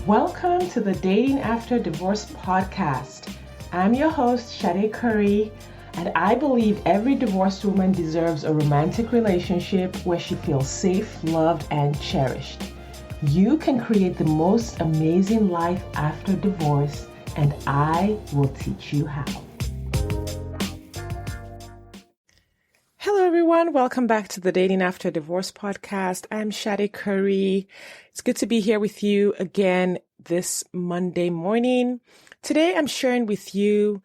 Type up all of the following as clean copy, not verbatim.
Welcome to the Dating After Divorce podcast. I'm your host, Shade Curry, and I believe every divorced woman deserves a romantic relationship where she feels safe, loved, and cherished. You can create the most amazing life after divorce, and I will teach you how. Hello, everyone. Welcome back to the Dating After Divorce podcast. I'm Shade Curry. It's good to be here with you again this Monday morning. Today, I'm sharing with you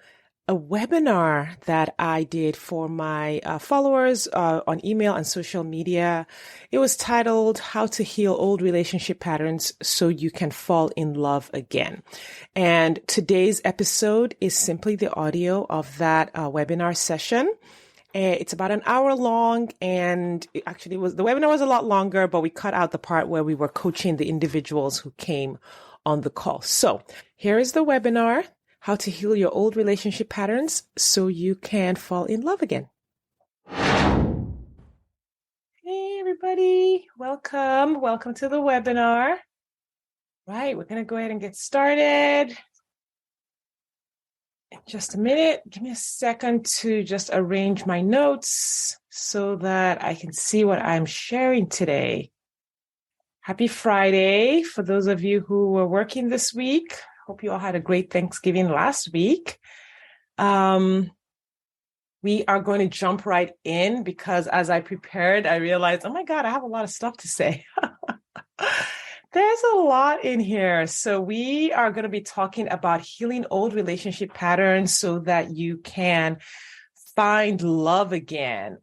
a webinar that I did for my followers on email and social media. It was titled How to Heal Old Relationship Patterns So You Can Fall in Love Again. And today's episode is simply the audio of that webinar session. It's about an hour long, and the webinar was a lot longer, but we cut out the part where we were coaching the individuals who came on the call. So here is the webinar, How to Heal Your Old Relationship Patterns So You Can Fall in Love Again. Hey, everybody. Welcome. Welcome to the webinar. Right, we're going to go ahead and get started. In just a minute. Give me a second to just arrange my notes so that I can see what I'm sharing today. Happy Friday for those of you who were working this week. Hope you all had a great Thanksgiving last week. We are going to jump right in because as I prepared, I realized, oh my God, I have a lot of stuff to say. There's a lot in here. So we are going to be talking about healing old relationship patterns so that you can find love again.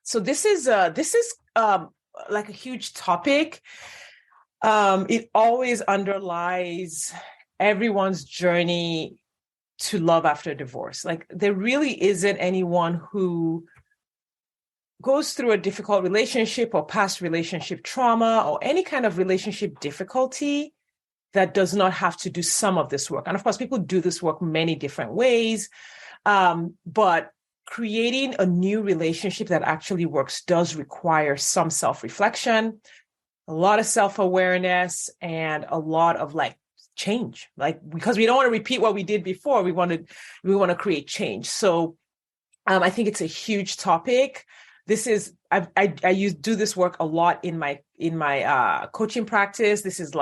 So this is like a huge topic. It always underlies everyone's journey to love after divorce. Like there really isn't anyone who goes through a difficult relationship or past relationship trauma or any kind of relationship difficulty that does not have to do some of this work. And of course, people do this work many different ways. But creating a new relationship that actually works does require some self-reflection, a lot of self-awareness, and a lot of change. Because we don't want to repeat what we did before, we want to create change. So I think it's a huge topic. This is I do this work a lot in my coaching practice. This is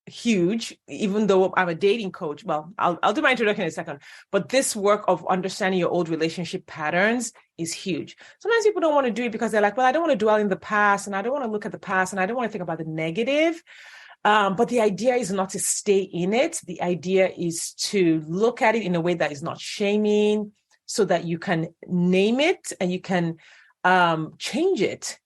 huge, even though I'm a dating coach. Well, I'll do my introduction in a second. But this work of understanding your old relationship patterns is huge. Sometimes people don't want to do it because they're like, well, I don't want to dwell in the past, and I don't want to look at the past, and I don't want to think about the negative. But the idea is not to stay in it. The idea is to look at it in a way that is not shaming, so that you can name it and you can change it.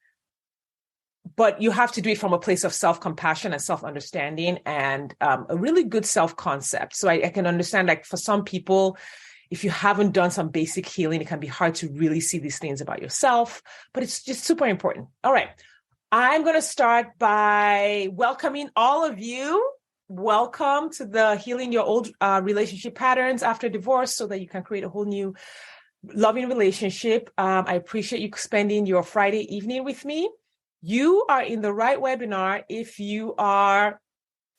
But you have to do it from a place of self-compassion and self-understanding and a really good self-concept. So I can understand, for some people, if you haven't done some basic healing, it can be hard to really see these things about yourself, but it's just super important. All right. I'm going to start by welcoming all of you. Welcome to the Healing Your Old Relationship Patterns After Divorce so that you can create a whole new loving relationship. I appreciate you spending your Friday evening with me. You are in the right webinar if you are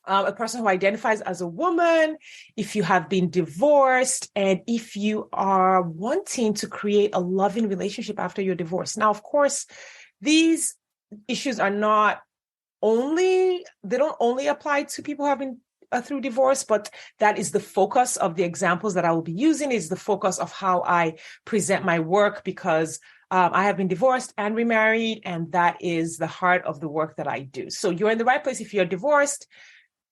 a person who identifies as a woman, if you have been divorced, and if you are wanting to create a loving relationship after your divorce. Now, of course, these issues are they don't only apply to people who have been through divorce, but that is the focus of the examples that I will be using, is the focus of how I present my work, because I have been divorced and remarried, and that is the heart of the work that I do. So you're in the right place if you're divorced,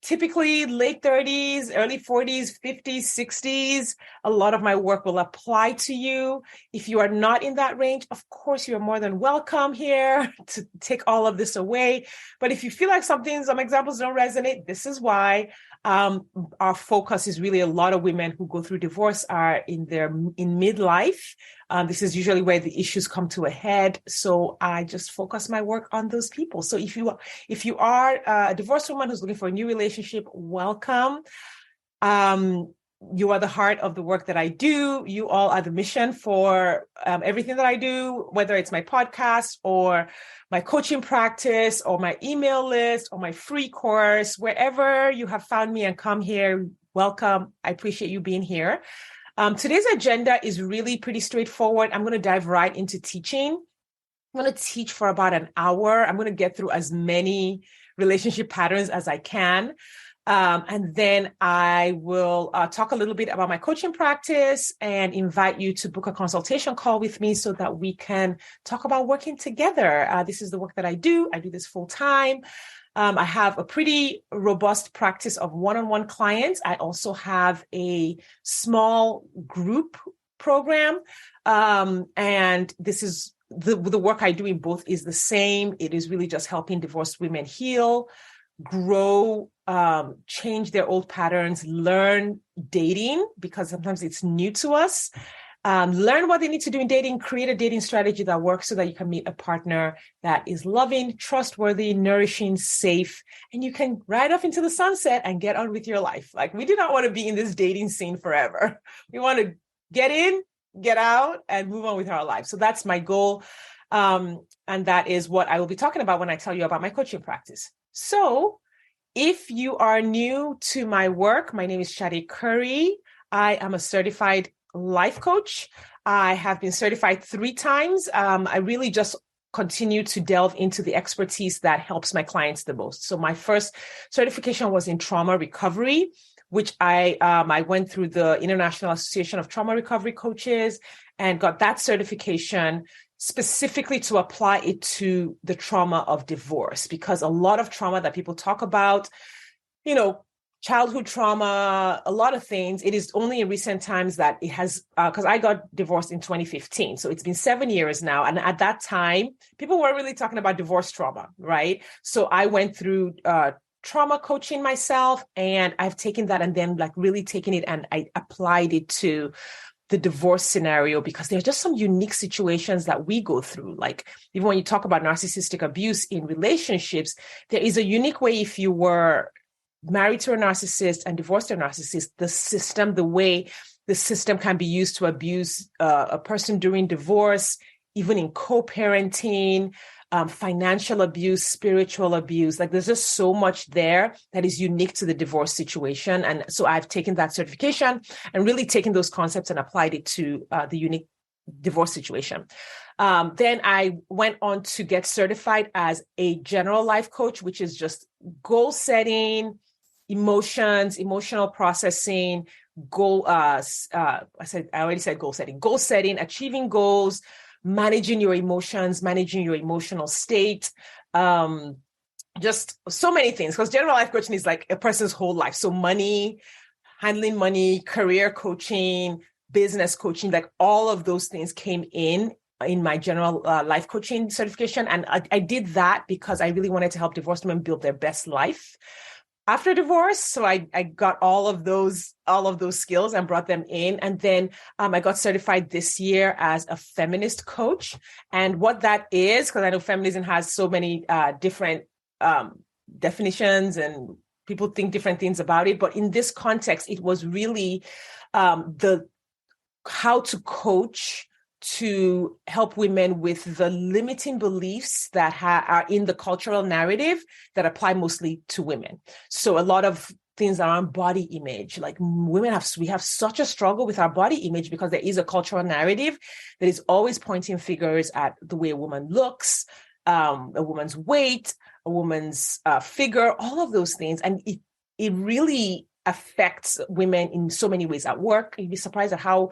typically late 30s, early 40s, 50s, 60s. A lot of my work will apply to you. If you are not in that range, of course, you're more than welcome here to take all of this away. But if you feel like some examples don't resonate, this is why. Our focus is really a lot of women who go through divorce are in midlife. This is usually where the issues come to a head. So I just focus my work on those people. So if you are a divorced woman who's looking for a new relationship, welcome. you are the heart of the work that I do. You all are the mission for everything that I do, whether it's my podcast or my coaching practice or my email list or my free course. Wherever you have found me and come here, welcome. I appreciate you being here. Today's agenda is really pretty straightforward. I'm going to dive right into teaching. I'm going to teach for about an hour. I'm going to get through as many relationship patterns as I can. And then I will talk a little bit about my coaching practice and invite you to book a consultation call with me so that we can talk about working together. This is the work that I do. I do this full time. I have a pretty robust practice of one-on-one clients. I also have a small group program. And this is the work I do in both is the same. It is really just helping divorced women heal, grow, change their old patterns, learn dating, because sometimes it's new to us, learn what they need to do in dating, create a dating strategy that works so that you can meet a partner that is loving, trustworthy, nourishing, safe, and you can ride off into the sunset and get on with your life. Like, we do not want to be in this dating scene forever. We want to get in, get out, and move on with our lives. So that's my goal. And that is what I will be talking about when I tell you about my coaching practice. So if you are new to my work, my name is Shade Curry. I am a certified life coach. I have been certified 3 times. I really just continue to delve into the expertise that helps my clients the most. So my first certification was in trauma recovery, which I went through the International Association of Trauma Recovery Coaches and got that certification specifically to apply it to the trauma of divorce, because a lot of trauma that people talk about, childhood trauma, a lot of things, it is only in recent times that it has, because I got divorced in 2015. So it's been 7 years now. And at that time, people weren't really talking about divorce trauma, right? So I went through trauma coaching myself, and I've taken that and then really taken it and I applied it to the divorce scenario, because there are just some unique situations that we go through. Like, even when you talk about narcissistic abuse in relationships, there is a unique way. If you were married to a narcissist and divorced to a narcissist, the way the system can be used to abuse a person during divorce, even in co-parenting, financial abuse, spiritual abuse. Like, there's just so much there that is unique to the divorce situation. And so I've taken that certification and really taken those concepts and applied it to the unique divorce situation. Then I went on to get certified as a general life coach, which is just goal setting, emotions, emotional processing, I already said goal setting, achieving goals, managing your emotions, managing your emotional state, just so many things, because general life coaching is like a person's whole life. So money, handling money, career coaching, business coaching, like all of those things came in my general life coaching certification. And I did that because I really wanted to help divorced women build their best life after divorce. So I got all of those skills and brought them in. And then I got certified this year as a feminist coach. And what that is, because I know feminism has so many different definitions and people think different things about it. But in this context, it was really how to coach to help women with the limiting beliefs that are in the cultural narrative that apply mostly to women. So a lot of things around body image, like we have such a struggle with our body image because there is a cultural narrative that is always pointing fingers at the way a woman looks, a woman's weight, a woman's figure, all of those things. And it really affects women in so many ways at work. You'd be surprised at how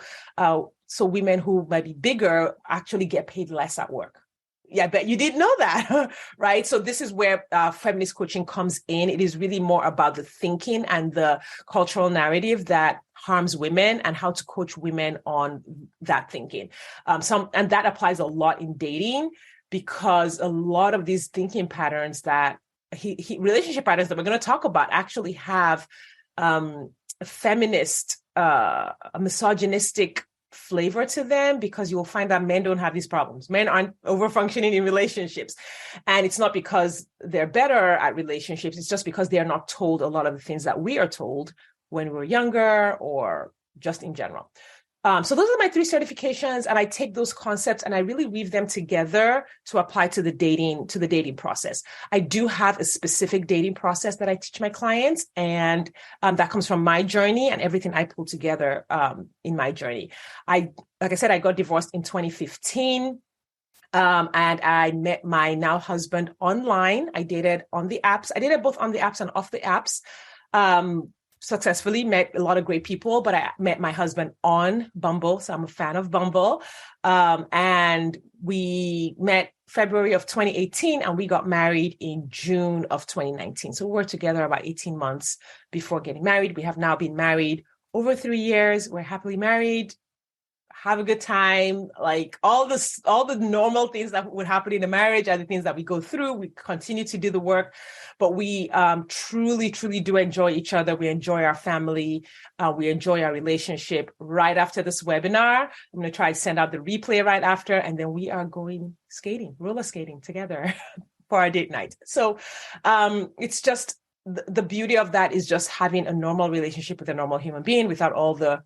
so women who might be bigger actually get paid less at work. Yeah, I bet you didn't know that, right? So this is where feminist coaching comes in. It is really more about the thinking and the cultural narrative that harms women and how to coach women on that thinking. And that applies a lot in dating, because a lot of these thinking patterns that relationship patterns that we're going to talk about actually have a feminist, a misogynistic flavor to them, because you will find that men don't have these problems. Men aren't over-functioning in relationships. And it's not because they're better at relationships. It's just because they're not told a lot of the things that we are told when we were younger or just in general. So those are my 3 certifications, and I take those concepts and I really weave them together to apply to the dating process. I do have a specific dating process that I teach my clients, and that comes from my journey and everything I pull together in my journey. Like I said, I got divorced in 2015. And I met my now husband online. I dated on the apps. I dated both on the apps and off the apps. Successfully met a lot of great people, but I met my husband on Bumble. So I'm a fan of Bumble. And we met February of 2018 and we got married in June of 2019. So we were together about 18 months before getting married. We have now been married over 3 years. We're happily married. Have a good time. Like all the normal things that would happen in a marriage are the things that we go through. We continue to do the work, but we truly, truly do enjoy each other. We enjoy our family. We enjoy our relationship. Right after this webinar, I'm going to try to send out the replay right after, and then we are going roller skating together for our date night. So it's just the beauty of that is just having a normal relationship with a normal human being without all the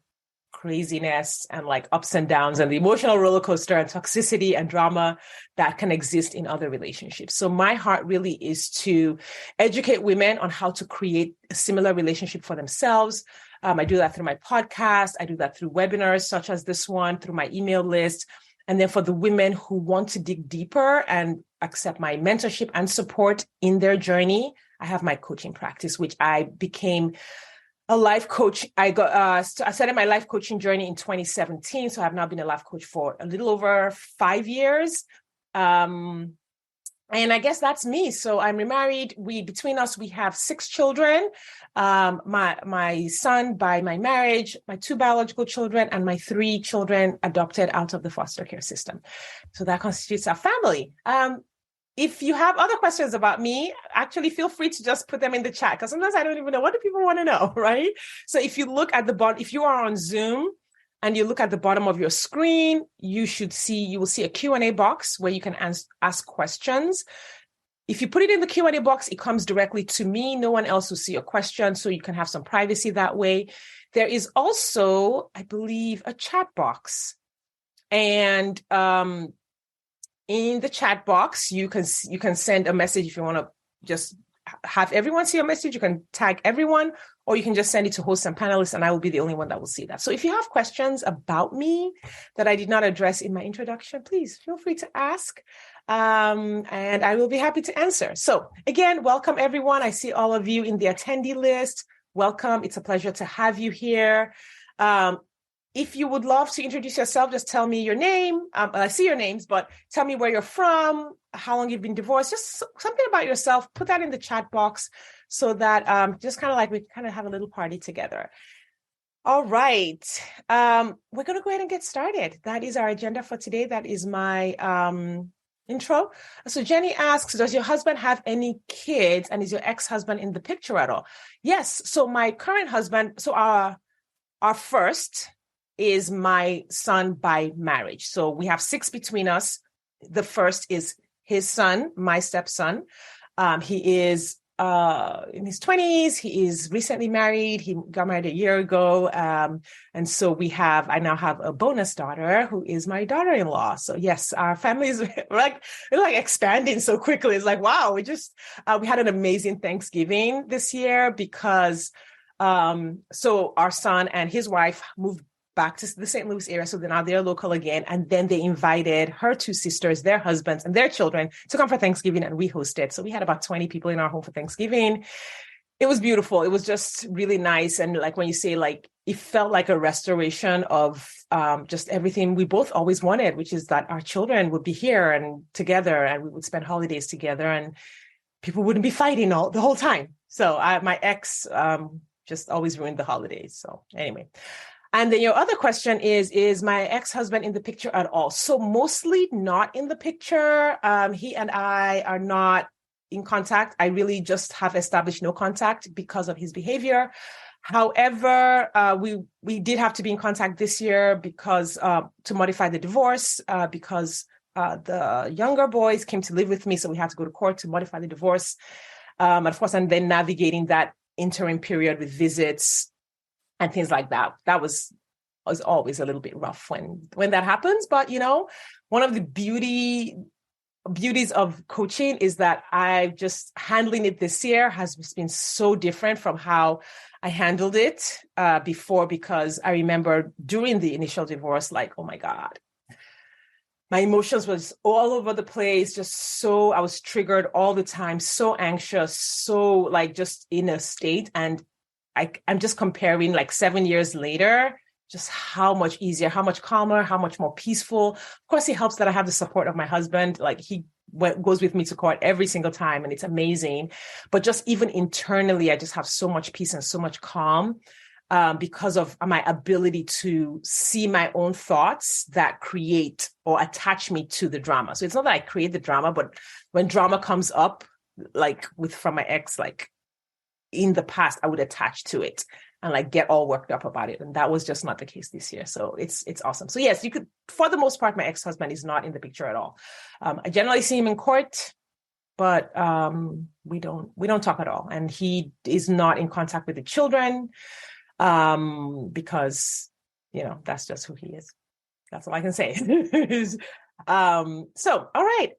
craziness and like ups and downs and the emotional roller coaster and toxicity and drama that can exist in other relationships. So my heart really is to educate women on how to create a similar relationship for themselves. I do that through my podcast. I do that through webinars such as this one, through my email list. And then for the women who want to dig deeper and accept my mentorship and support in their journey, I have my coaching practice, which I became a life coach. I started my life coaching journey in 2017. So I've now been a life coach for a little over 5 years. And I guess that's me. So I'm remarried. Between us, we have 6 children. My son by my marriage, my 2 biological children, and my 3 children adopted out of the foster care system. So that constitutes our family. If you have other questions about me, actually feel free to just put them in the chat, because sometimes I don't even know, what do people want to know, right? So if you look at the bottom, if you are on Zoom and you look at the bottom of your screen, you will see a Q&A box where you can ask questions. If you put it in the Q&A box, it comes directly to me. No one else will see your question, so you can have some privacy that way. There is also, I believe, a chat box. And in the chat box, you can send a message if you want to just have everyone see your message. You can tag everyone, or you can just send it to hosts and panelists, and I will be the only one that will see that. So if you have questions about me that I did not address in my introduction, please feel free to ask, and I will be happy to answer. So again, welcome everyone. I see all of you in the attendee list. Welcome. It's a pleasure to have you here. If you would love to introduce yourself, just tell me your name. I see your names, but tell me where you're from, how long you've been divorced, just something about yourself. Put that in the chat box so that just kind of like we kind of have a little party together. All right. We're going to go ahead and get started. That is our agenda for today. That is my intro. So Jenny asks, does your husband have any kids, and is your ex-husband in the picture at all? Yes. So my current husband, so our first is my son by marriage. So we have 6 between us. The first is his son, my stepson. He is in his 20s. He is recently married. He got married a year ago. And so I now have a bonus daughter who is my daughter-in-law. So yes, our family is we're expanding so quickly. It's like, wow, we had an amazing Thanksgiving this year because so our son and his wife moved back to the St. Louis area. So now they're local again. And then they invited her 2 sisters, their husbands, and their children to come for Thanksgiving, and we hosted. So we had about 20 people in our home for Thanksgiving. It was beautiful. It was just really nice. And like when you say like, it felt like a restoration of just everything we both always wanted, which is that our children would be here and together, and we would spend holidays together, and people wouldn't be fighting the whole time. So my ex just always ruined the holidays. So anyway. And then your other question is my ex-husband in the picture at all? So mostly not in the picture. He and I are not in contact. I really just have established no contact because of his behavior. However, we did have to be in contact this year because to modify the divorce, because the younger boys came to live with me. So we had to go to court to modify the divorce. Of course, and then navigating that interim period with visits and things like that. That was always a little bit rough when that happens. But, one of the beauties of coaching is that I just handling it this year has been so different from how I handled it before, because I remember during the initial divorce, like, oh my God, my emotions was all over the place. I was triggered all the time, so anxious, so like just in a state. And I'm just comparing like 7 years later, just how much easier, how much calmer, how much more peaceful. Of course, it helps that I have the support of my husband. Like he goes with me to court every single time, and it's amazing. But just even internally, I just have so much peace and so much calm because of my ability to see my own thoughts that create or attach me to the drama. So it's not that I create the drama, but when drama comes up, like from my ex, like in the past, I would attach to it and like get all worked up about it. And that was just not the case this year. So it's awesome. So yes, you could, for the most part, my ex-husband is not in the picture at all. I generally see him in court, but we don't talk at all. And he is not in contact with the children because, that's just who he is. That's all I can say. So, all right.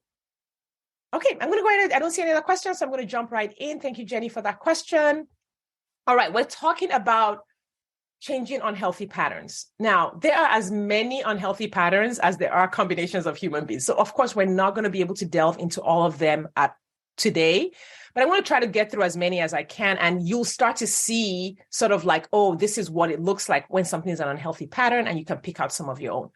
Okay, I'm going to go ahead. I don't see any other questions, so I'm going to jump right in. Thank you, Jenny, for that question. All right, we're talking about changing unhealthy patterns. Now, there are as many unhealthy patterns as there are combinations of human beings. So, of course, we're not going to be able to delve into all of them today, but I want to try to get through as many as I can, and you'll start to see sort of like, oh, this is what it looks like when something is an unhealthy pattern, and you can pick out some of your own.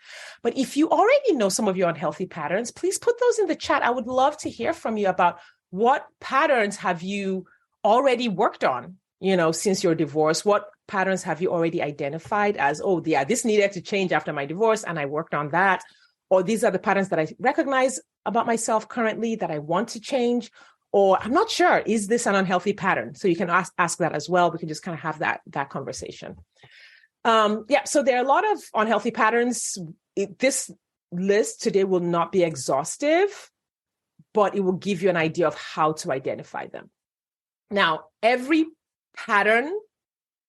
But if you already know some of your unhealthy patterns, please put those in the chat. I would love to hear from you about what patterns have you already worked on, since your divorce. What patterns have you already identified as, oh, yeah, this needed to change after my divorce, and I worked on that. Or these are the patterns that I recognize about myself currently that I want to change. Or I'm not sure, is this an unhealthy pattern? So you can ask that as well. We can just kind of have that conversation. So there are a lot of unhealthy patterns. This list today will not be exhaustive, but it will give you an idea of how to identify them. Now, every pattern,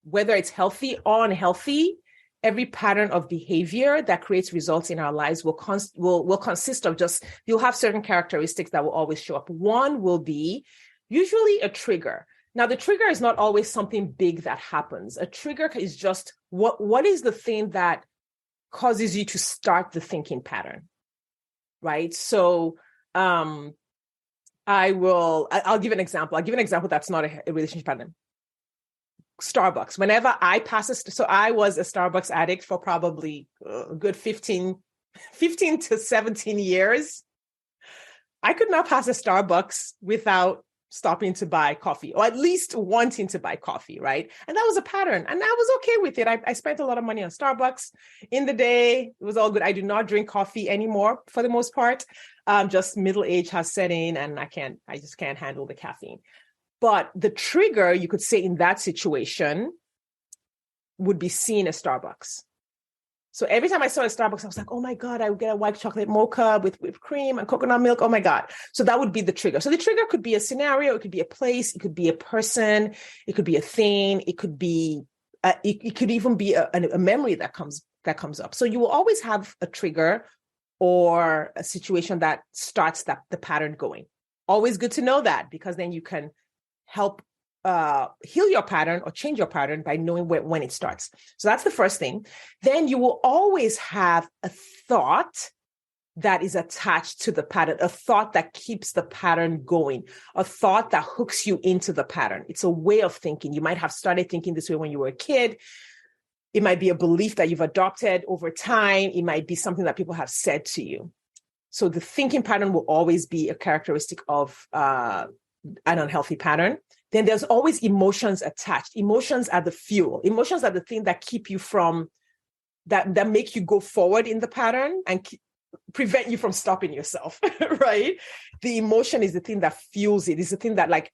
whether it's healthy or unhealthy, every pattern of behavior that creates results in our lives will consist of you'll have certain characteristics that will always show up. One will be usually a trigger. Now, the trigger is not always something big that happens. A trigger is just what is the thing that causes you to start the thinking pattern, right? So I'll give an example. I'll give an example that's not a relationship pattern. Starbucks. Whenever I so I was a Starbucks addict for probably a good 15 to 17 years. I could not pass a Starbucks without stopping to buy coffee, or at least wanting to buy coffee, right? And that was a pattern, and I was okay with it. I spent a lot of money on Starbucks in the day. It was all good. I do not drink coffee anymore for the most part. Just middle age has set in, and I just can't handle the caffeine. But the trigger, you could say, in that situation would be seeing a Starbucks. So every time I saw a Starbucks, I was like, oh my God, I would get a white chocolate mocha with whipped cream and coconut milk. Oh my God. So that would be the trigger. So the trigger could be a scenario. It could be a place. It could be a person. It could be a thing. It could be, it could even be a memory that comes up. So you will always have a trigger or a situation that starts the pattern going. Always good to know that, because then you can help heal your pattern or change your pattern by knowing when it starts. So that's the first thing. Then you will always have a thought that is attached to the pattern, a thought that keeps the pattern going, a thought that hooks you into the pattern. It's a way of thinking. You might have started thinking this way when you were a kid. It might be a belief that you've adopted over time. It might be something that people have said to you. So the thinking pattern will always be a characteristic of an unhealthy pattern. Then there's always emotions attached. Emotions are the fuel. Emotions are the thing that keep you from, that make you go forward in the pattern and prevent you from stopping yourself, right? The emotion is the thing that fuels it. It's the thing that like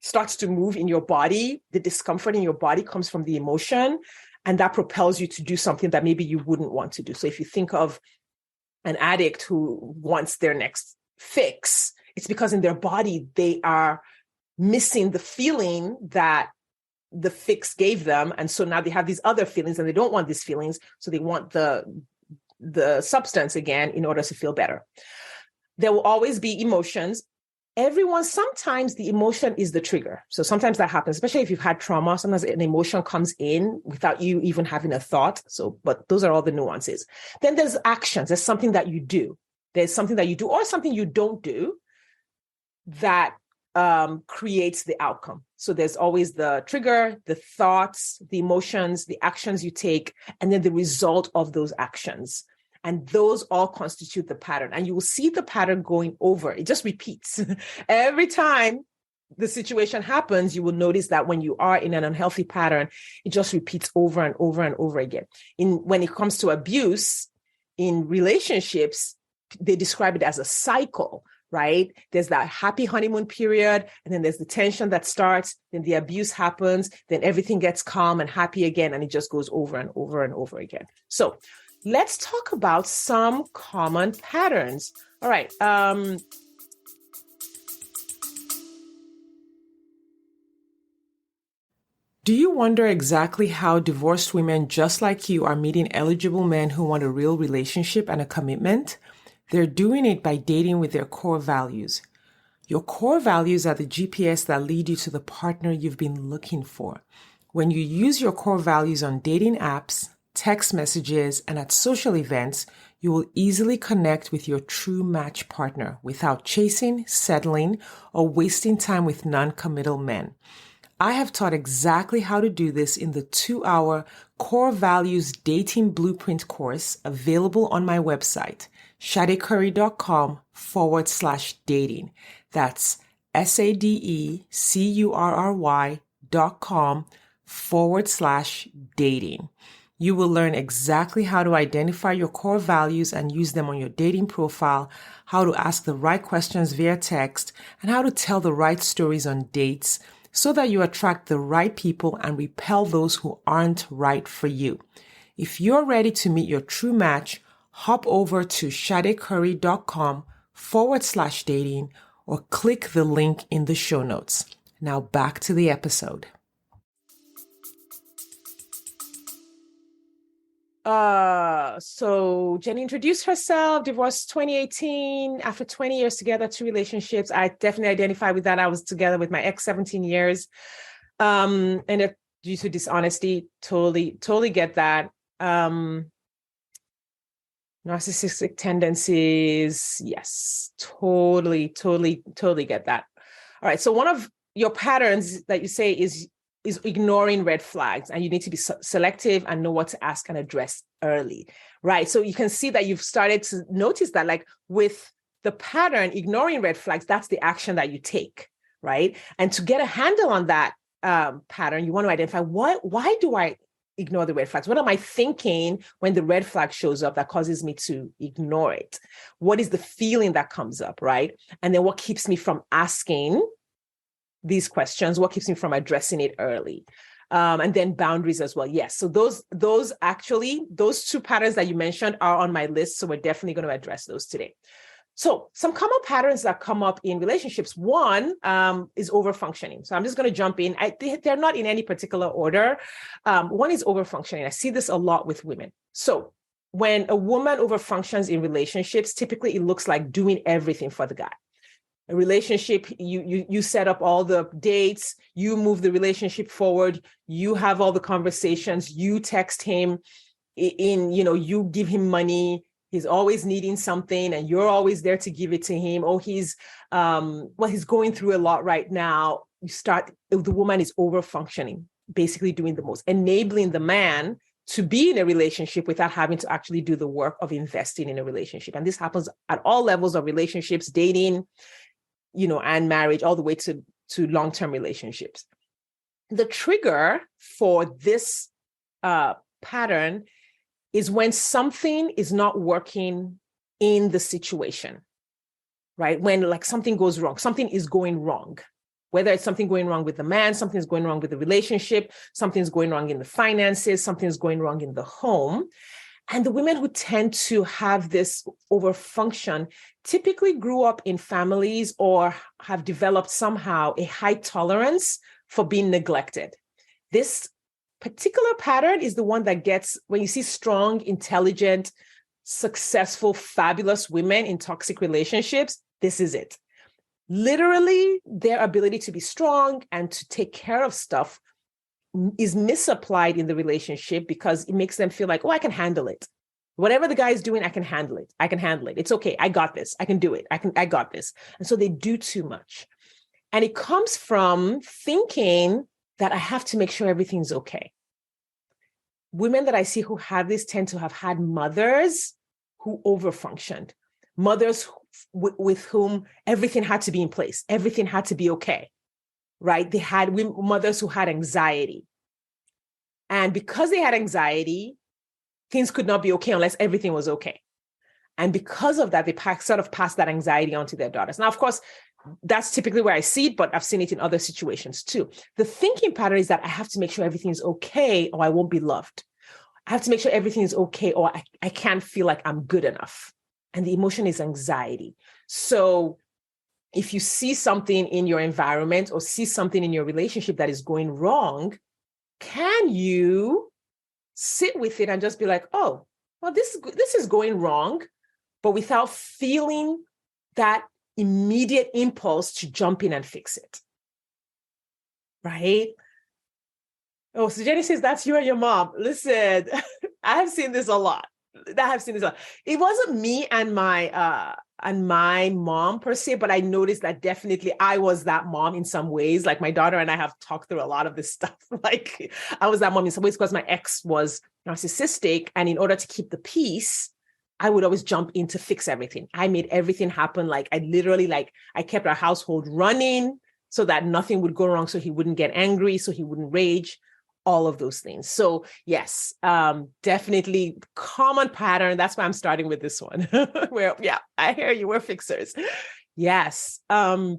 starts to move in your body. The discomfort in your body comes from the emotion, and that propels you to do something that maybe you wouldn't want to do. So if you think of an addict who wants their next fix, it's because in their body, they are missing the feeling that the fix gave them. And so now they have these other feelings and they don't want these feelings. So they want the substance again in order to feel better. There will always be emotions. Sometimes the emotion is the trigger. So sometimes that happens, especially if you've had trauma. Sometimes an emotion comes in without you even having a thought. But those are all the nuances. Then there's actions. There's something that you do. There's something that you do or something you don't do that creates the outcome. So there's always the trigger, the thoughts, the emotions, the actions you take, and then the result of those actions. And those all constitute the pattern. And you will see the pattern going over. It just repeats. Every time the situation happens, you will notice that when you are in an unhealthy pattern, it just repeats over and over and over again. When it comes to abuse in relationships, they describe it as a cycle, right? There's that happy honeymoon period, and then there's the tension that starts, then the abuse happens, then everything gets calm and happy again, and it just goes over and over and over again. So let's talk about some common patterns. All right. Do you wonder exactly how divorced women just like you are meeting eligible men who want a real relationship and a commitment? They're doing it by dating with their core values. Your core values are the GPS that lead you to the partner you've been looking for. When you use your core values on dating apps, text messages, and at social events, you will easily connect with your true match partner without chasing, settling, or wasting time with non-committal men. I have taught exactly how to do this in the 2-hour Core Values Dating Blueprint course available on my website, shadecurry.com/dating. That's SADECURRY.com/dating. You will learn exactly how to identify your core values and use them on your dating profile, how to ask the right questions via text, and how to tell the right stories on dates so that you attract the right people and repel those who aren't right for you. If you're ready to meet your true match, hop over to shadecurry.com/dating or click the link in the show notes. Now back to the episode. So Jenny introduced herself, divorced 2018, after 20 years together, 2 relationships. I definitely identify with that. I was together with my ex 17 years. And due to dishonesty, totally get that. Narcissistic tendencies. Yes, totally get that. All right. So one of your patterns that you say is ignoring red flags, and you need to be selective and know what to ask and address early, right? So you can see that you've started to notice that, like with the pattern, ignoring red flags, that's the action that you take, right? And to get a handle on that pattern, you want to identify why do I ignore the red flags? What am I thinking when the red flag shows up that causes me to ignore it? What is the feeling that comes up, right? And then what keeps me from asking these questions? What keeps me from addressing it early? And then boundaries as well. Yes. So those 2 patterns that you mentioned are on my list. So we're definitely going to address those today. So some common patterns that come up in relationships. One is overfunctioning. So I'm just going to jump in. They're not in any particular order. One is overfunctioning. I see this a lot with women. So when a woman overfunctions in relationships, typically it looks like doing everything for the guy. A relationship, you set up all the dates, you move the relationship forward, you have all the conversations, you text him you give him money, he's always needing something and you're always there to give it to him. Oh, he's going through a lot right now. The woman is over-functioning, basically doing the most, enabling the man to be in a relationship without having to actually do the work of investing in a relationship. And this happens at all levels of relationships, dating, and marriage, all the way to long-term relationships. The trigger for this pattern is when something is not working in the situation, right? When like something goes wrong, something is going wrong, whether it's something going wrong with the man, something's going wrong with the relationship, something's going wrong in the finances, something's going wrong in the home. And the women who tend to have this overfunction typically grew up in families or have developed somehow a high tolerance for being neglected. This particular pattern is the one that gets, when you see strong, intelligent, successful, fabulous women in toxic relationships, this is it. Literally, their ability to be strong and to take care of stuff is misapplied in the relationship because it makes them feel like, oh, I can handle it. Whatever the guy is doing, I can handle it. I can handle it. It's okay. I got this. I can do it. I got this. And so they do too much. And it comes from thinking that I have to make sure everything's okay. Women that I see who have this tend to have had mothers who overfunctioned, mothers with whom everything had to be in place. Everything had to be okay, right? They had mothers who had anxiety. And because they had anxiety, things could not be okay unless everything was okay. And because of that, they sort of passed that anxiety on to their daughters. Now, of course, that's typically where I see it, but I've seen it in other situations too. The thinking pattern is that I have to make sure everything is okay or I won't be loved. I have to make sure everything is okay or I can't feel like I'm good enough. And the emotion is anxiety. So if you see something in your environment or see something in your relationship that is going wrong, can you sit with it and just be like, oh, well, this is going wrong, but without feeling that immediate impulse to jump in and fix it, right? Oh, so Jenny says, that's you and your mom. Listen, I have seen this a lot. It wasn't me and my mom per se, but I noticed that definitely I was that mom in some ways. Like my daughter and I have talked through a lot of this stuff. Like I was that mom in some ways because my ex was narcissistic. And in order to keep the peace, I would always jump in to fix everything. I made everything happen. Like I literally, I kept our household running so that nothing would go wrong. So he wouldn't get angry, so he wouldn't rage, all of those things. So yes, definitely common pattern. That's why I'm starting with this one. Where, yeah, I hear you, we're fixers. Yes. And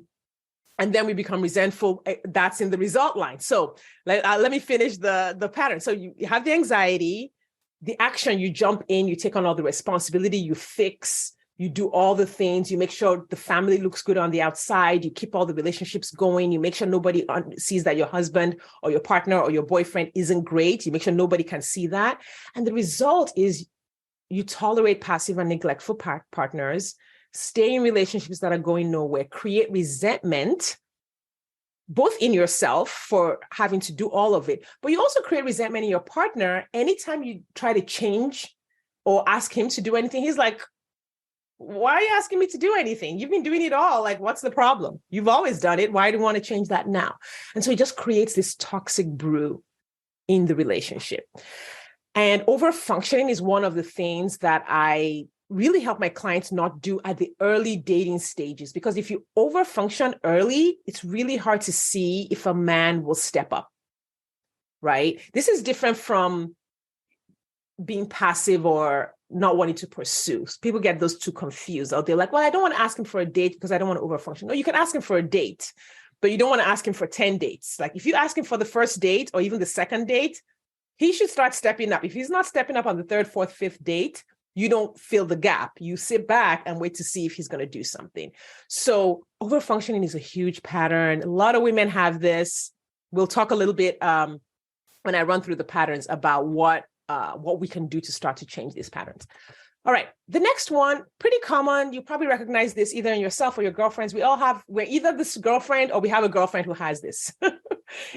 then we become resentful. That's in the result line. So let me finish the pattern. So you have the anxiety, the action, you jump in, you take on all the responsibility, you fix, you do all the things, you make sure the family looks good on the outside, you keep all the relationships going, you make sure nobody sees that your husband or your partner or your boyfriend isn't great, you make sure nobody can see that. And the result is you tolerate passive and neglectful partners, stay in relationships that are going nowhere, create resentment, both in yourself for having to do all of it, but you also create resentment in your partner. Anytime you try to change or ask him to do anything, he's like, why are you asking me to do anything? You've been doing it all. Like, what's the problem? You've always done it. Why do you want to change that now? And so it just creates this toxic brew in the relationship. And overfunctioning is one of the things that I really help my clients not do at the early dating stages, because if you overfunction early, it's really hard to see if a man will step up, right? This is different from being passive or not wanting to pursue. People get those two confused. Or they're like, well, I don't want to ask him for a date because I don't want to overfunction. No, you can ask him for a date, but you don't want to ask him for 10 dates. Like if you ask him for the first date or even the second date, he should start stepping up. If he's not stepping up on the third, fourth, fifth date, you don't fill the gap. You sit back and wait to see if he's going to do something. So overfunctioning is a huge pattern. A lot of women have this. We'll talk a little bit when I run through the patterns about what we can do to start to change these patterns. All right. The next one, pretty common. You probably recognize this either in yourself or your girlfriends. We're either this girlfriend or we have a girlfriend who has this.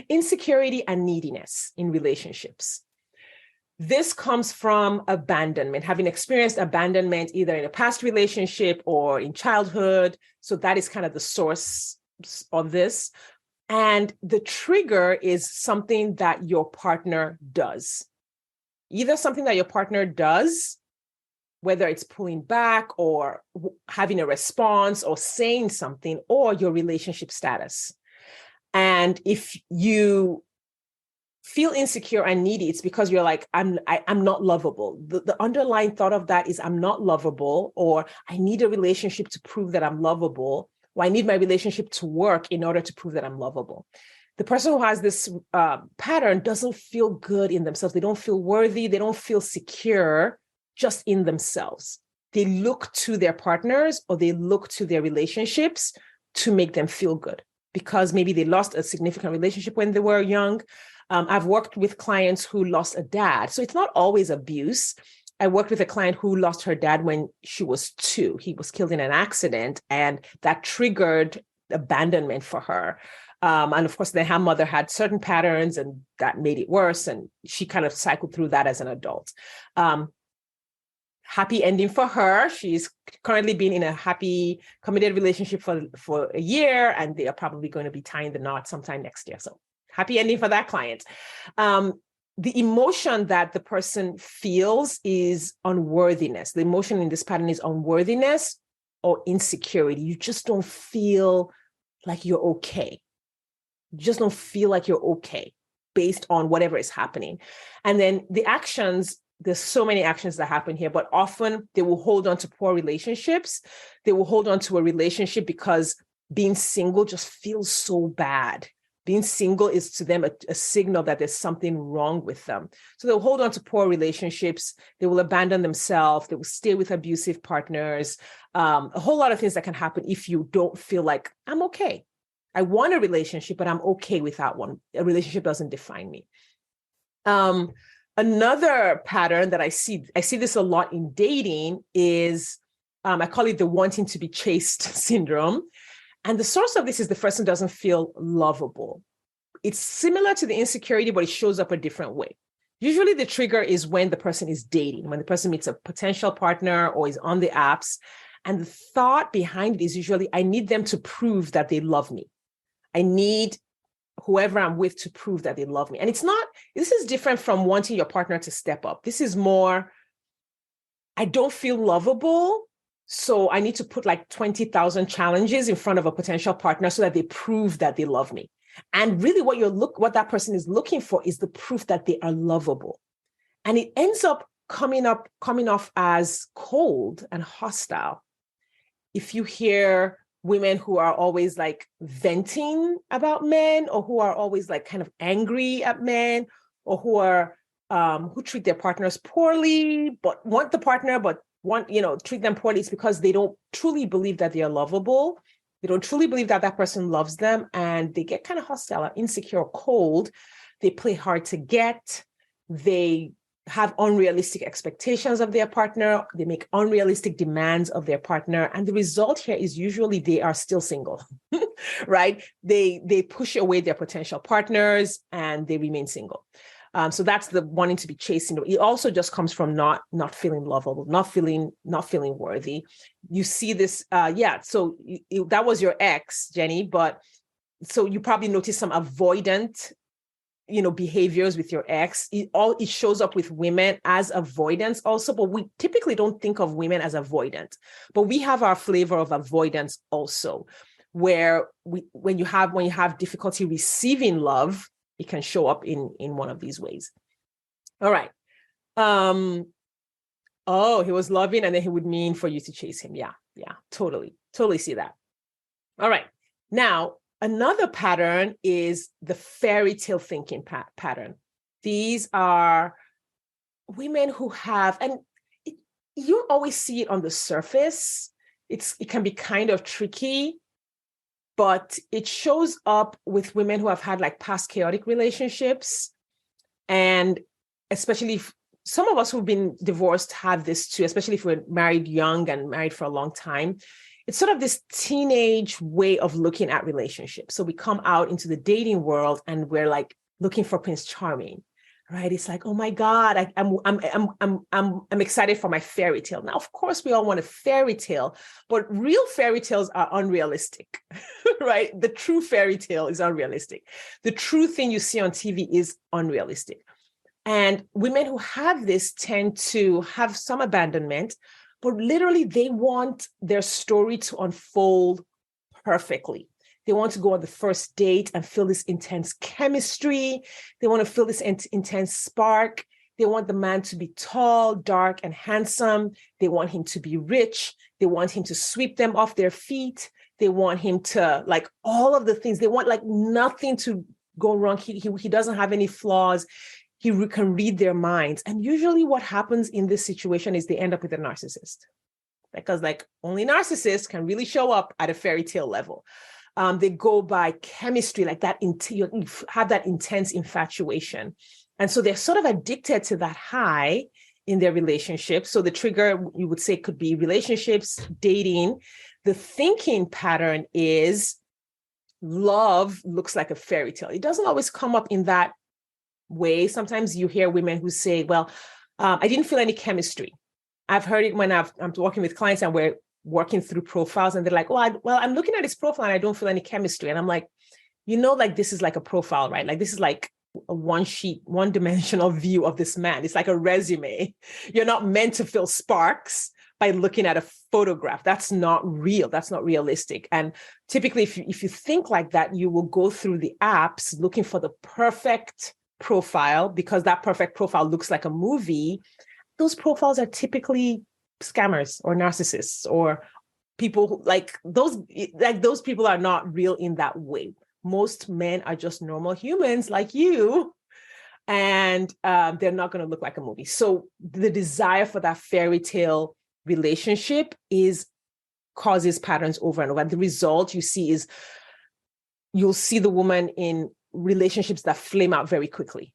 Insecurity and neediness in relationships. This comes from abandonment, having experienced abandonment either in a past relationship or in childhood. So that is kind of the source of this. And the trigger is something that your partner does. Either something that your partner does, whether it's pulling back or having a response or saying something, or your relationship status. And if you feel insecure and needy, it's because you're like, I'm not lovable. The underlying thought of that is I'm not lovable, or I need a relationship to prove that I'm lovable, or I need my relationship to work in order to prove that I'm lovable. The person who has this pattern doesn't feel good in themselves. They don't feel worthy. They don't feel secure just in themselves. They look to their partners or they look to their relationships to make them feel good, because maybe they lost a significant relationship when they were young. I've worked with clients who lost a dad. So it's not always abuse. I worked with a client who lost her dad when she was 2. He was killed in an accident, and that triggered abandonment for her. And of course, then her mother had certain patterns, and that made it worse. And she kind of cycled through that as an adult. Happy ending for her. She's currently been in a happy, committed relationship for a year, and they are probably going to be tying the knot sometime next year. So happy ending for that client. The emotion that the person feels is unworthiness. The emotion in this pattern is unworthiness or insecurity. You just don't feel like you're okay. You just don't feel like you're okay based on whatever is happening. And then the actions, there's so many actions that happen here, but often they will hold on to poor relationships. They will hold on to a relationship because being single just feels so bad. Being single is to them a signal that there's something wrong with them. So they'll hold on to poor relationships. They will abandon themselves. They will stay with abusive partners. A whole lot of things that can happen if you don't feel like, I'm okay. I want a relationship, but I'm okay without one. A relationship doesn't define me. Another pattern that I see this a lot in dating is, I call it the wanting to be chased syndrome. And the source of this is the person doesn't feel lovable. It's similar to the insecurity, but it shows up a different way. Usually the trigger is when the person is dating, when the person meets a potential partner or is on the apps. And the thought behind it is usually, I need them to prove that they love me. I need whoever I'm with to prove that they love me. And this is different from wanting your partner to step up. This is more, I don't feel lovable. So I need to put like 20,000 challenges in front of a potential partner so that they prove that they love me. And really what that person is looking for is the proof that they are lovable. And it ends up coming off as cold and hostile. If you hear women who are always like venting about men, or who are always like kind of angry at men, or who treat their partners poorly, but want the partner, but treat them poorly, it's because they don't truly believe that they are lovable. They don't truly believe that that person loves them, and they get kind of hostile or insecure or cold. They play hard to get. They have unrealistic expectations of their partner. They make unrealistic demands of their partner. And the result here is usually they are still single, right? They push away their potential partners and they remain single. So that's the wanting to be chasing. It also just comes from not feeling lovable, not feeling worthy. You see this, So that was your ex, Jenny, but so you probably noticed some avoidant, behaviors with your ex. It shows up with women as avoidance also, but we typically don't think of women as avoidant. But we have our flavor of avoidance also, where when you have difficulty receiving love, it can show up in one of these ways. All right. He was loving, and then he would mean for you to chase him. Yeah, totally see that. All right. Now, another pattern is the fairy tale thinking pattern. These are women who have, and you always see it on the surface. It can be kind of tricky, but it shows up with women who have had like past chaotic relationships. And especially if some of us who've been divorced have this too, especially if we're married young and married for a long time. It's sort of this teenage way of looking at relationships. So we come out into the dating world and we're like looking for Prince Charming, right? It's like, oh my God, I'm excited for my fairy tale. Now, of course, we all want a fairy tale, but real fairy tales are unrealistic, right? The true fairy tale is unrealistic. The true thing you see on TV is unrealistic. And women who have this tend to have some abandonment, but literally they want their story to unfold perfectly. They want to go on the first date and feel this intense chemistry. They want to feel this intense spark. They want the man to be tall, dark, and handsome. They want him to be rich. They want him to sweep them off their feet. They want him to like all of the things. They want like nothing to go wrong. He doesn't have any flaws. He can read their minds. And usually what happens in this situation is they end up with a narcissist, because like only narcissists can really show up at a fairy tale level. They go by chemistry, like that. You have that intense infatuation. And so they're sort of addicted to that high in their relationship. So the trigger, you would say, could be relationships, dating. The thinking pattern is love looks like a fairy tale. It doesn't always come up in that way. Sometimes you hear women who say, well, I didn't feel any chemistry. I've heard it when I'm working with clients and we're working through profiles and they're like, I'm looking at his profile and I don't feel any chemistry. And I'm like, like this is like a profile, right? Like this is like a one-dimensional view of this man. It's like a resume. You're not meant to feel sparks by looking at a photograph. That's not real. That's not realistic. And typically, if you think like that, you will go through the apps looking for the perfect profile because that perfect profile looks like a movie. Those profiles are typically scammers or narcissists or people who, like those people are not real in that way. Most men are just normal humans like you, and they're not going to look like a movie. So the desire for that fairy tale relationship causes patterns over and over. And the result you see is you'll see the woman in relationships that flame out very quickly.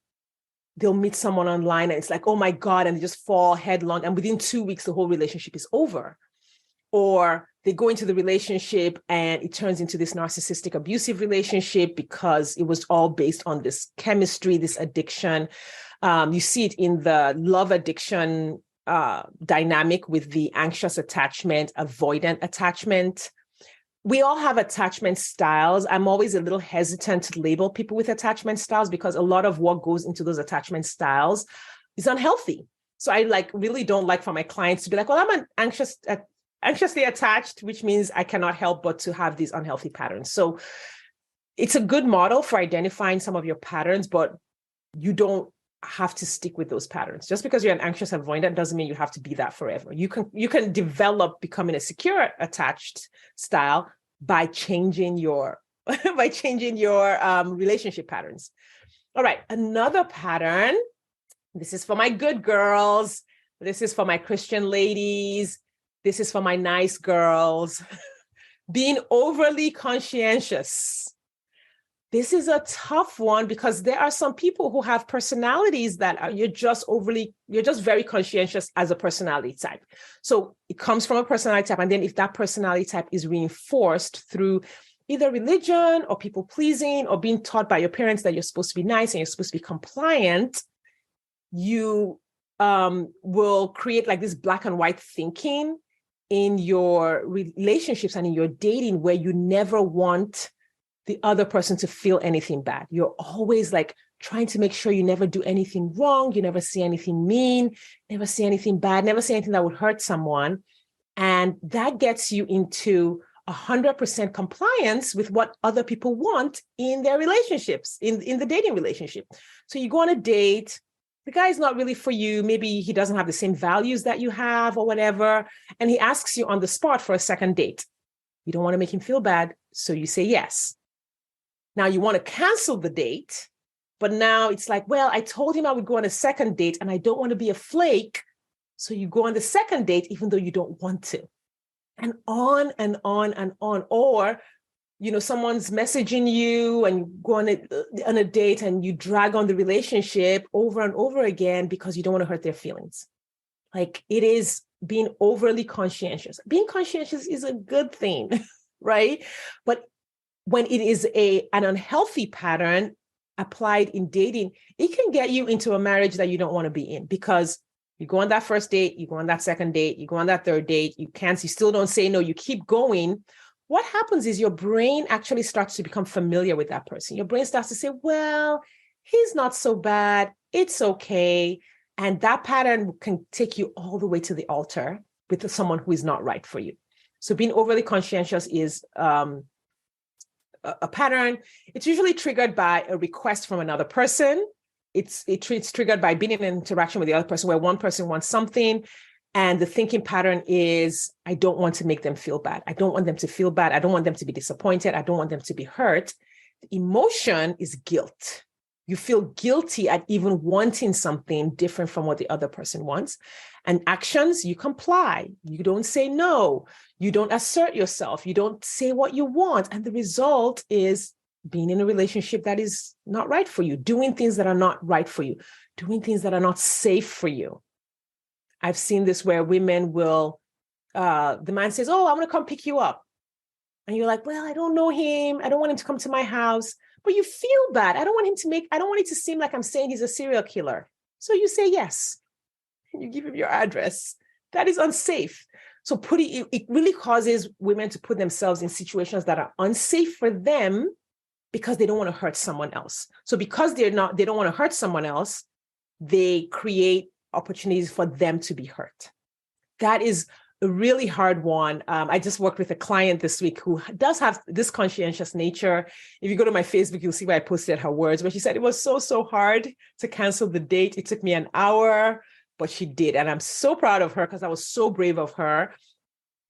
They'll meet someone online and it's like, oh my God, and they just fall headlong. And within 2 weeks, the whole relationship is over. Or they go into the relationship and it turns into this narcissistic abusive relationship because it was all based on this chemistry, this addiction. You see it in the love addiction dynamic with the anxious attachment, avoidant attachment. We all have attachment styles. I'm always a little hesitant to label people with attachment styles because a lot of what goes into those attachment styles is unhealthy. So I really don't like for my clients to be like, well, I'm an anxiously attached, which means I cannot help but to have these unhealthy patterns. So it's a good model for identifying some of your patterns, but you don't have to stick with those patterns. Just because you're an anxious avoidant doesn't mean you have to be that forever. You can develop becoming a secure attached style by changing your relationship patterns. All right, another pattern. This is for my good girls. This is for my Christian ladies. This is for my nice girls. Being overly conscientious. This is a tough one because there are some people who have personalities that you're just very conscientious as a personality type. So it comes from a personality type. And then if that personality type is reinforced through either religion or people pleasing or being taught by your parents that you're supposed to be nice and you're supposed to be compliant, you will create like this black and white thinking in your relationships and in your dating where you never want the other person to feel anything bad. You're always like trying to make sure you never do anything wrong. You never say anything mean, never say anything bad, never say anything that would hurt someone. And that gets you into 100% compliance with what other people want in their relationships, in the dating relationship. So you go on a date, the guy's not really for you. Maybe he doesn't have the same values that you have or whatever. And he asks you on the spot for a second date. You don't want to make him feel bad. So you say yes. Now you want to cancel the date, but now it's like, well, I told him I would go on a second date and I don't want to be a flake. So you go on the second date, even though you don't want to. And on and on and on. Or, someone's messaging you and you go on a date and you drag on the relationship over and over again because you don't want to hurt their feelings. Like it is being overly conscientious. Being conscientious is a good thing, right? But when it is an unhealthy pattern applied in dating, it can get you into a marriage that you don't want to be in because you go on that first date, you go on that second date, you go on that third date, you still don't say no, you keep going. What happens is your brain actually starts to become familiar with that person. Your brain starts to say, well, he's not so bad, it's okay. And that pattern can take you all the way to the altar with someone who is not right for you. So being overly conscientious is a pattern. It's usually triggered by a request from another person. It's triggered by being in an interaction with the other person where one person wants something and the thinking pattern is, I don't want to make them feel bad. I don't want them to feel bad. I don't want them to be disappointed. I don't want them to be hurt. The emotion is guilt. You feel guilty at even wanting something different from what the other person wants. And actions, you comply. You don't say no. You don't assert yourself. You don't say what you want. And the result is being in a relationship that is not right for you, doing things that are not right for you, doing things that are not safe for you. I've seen this where women will, the man says, oh, I'm going to come pick you up. And you're like, well, I don't know him. I don't want him to come to my house. But you feel bad. I don't want it to seem like I'm saying he's a serial killer. So you say yes. And you give him your address. That is unsafe. So it really causes women to put themselves in situations that are unsafe for them because they don't want to hurt someone else. So because they don't want to hurt someone else, they create opportunities for them to be hurt. That is a really hard one. I just worked with a client this week who does have this conscientious nature. If you go to my Facebook, you'll see where I posted her words, where she said it was so hard to cancel the date. It took me an hour, but she did. And I'm so proud of her because I was so brave of her.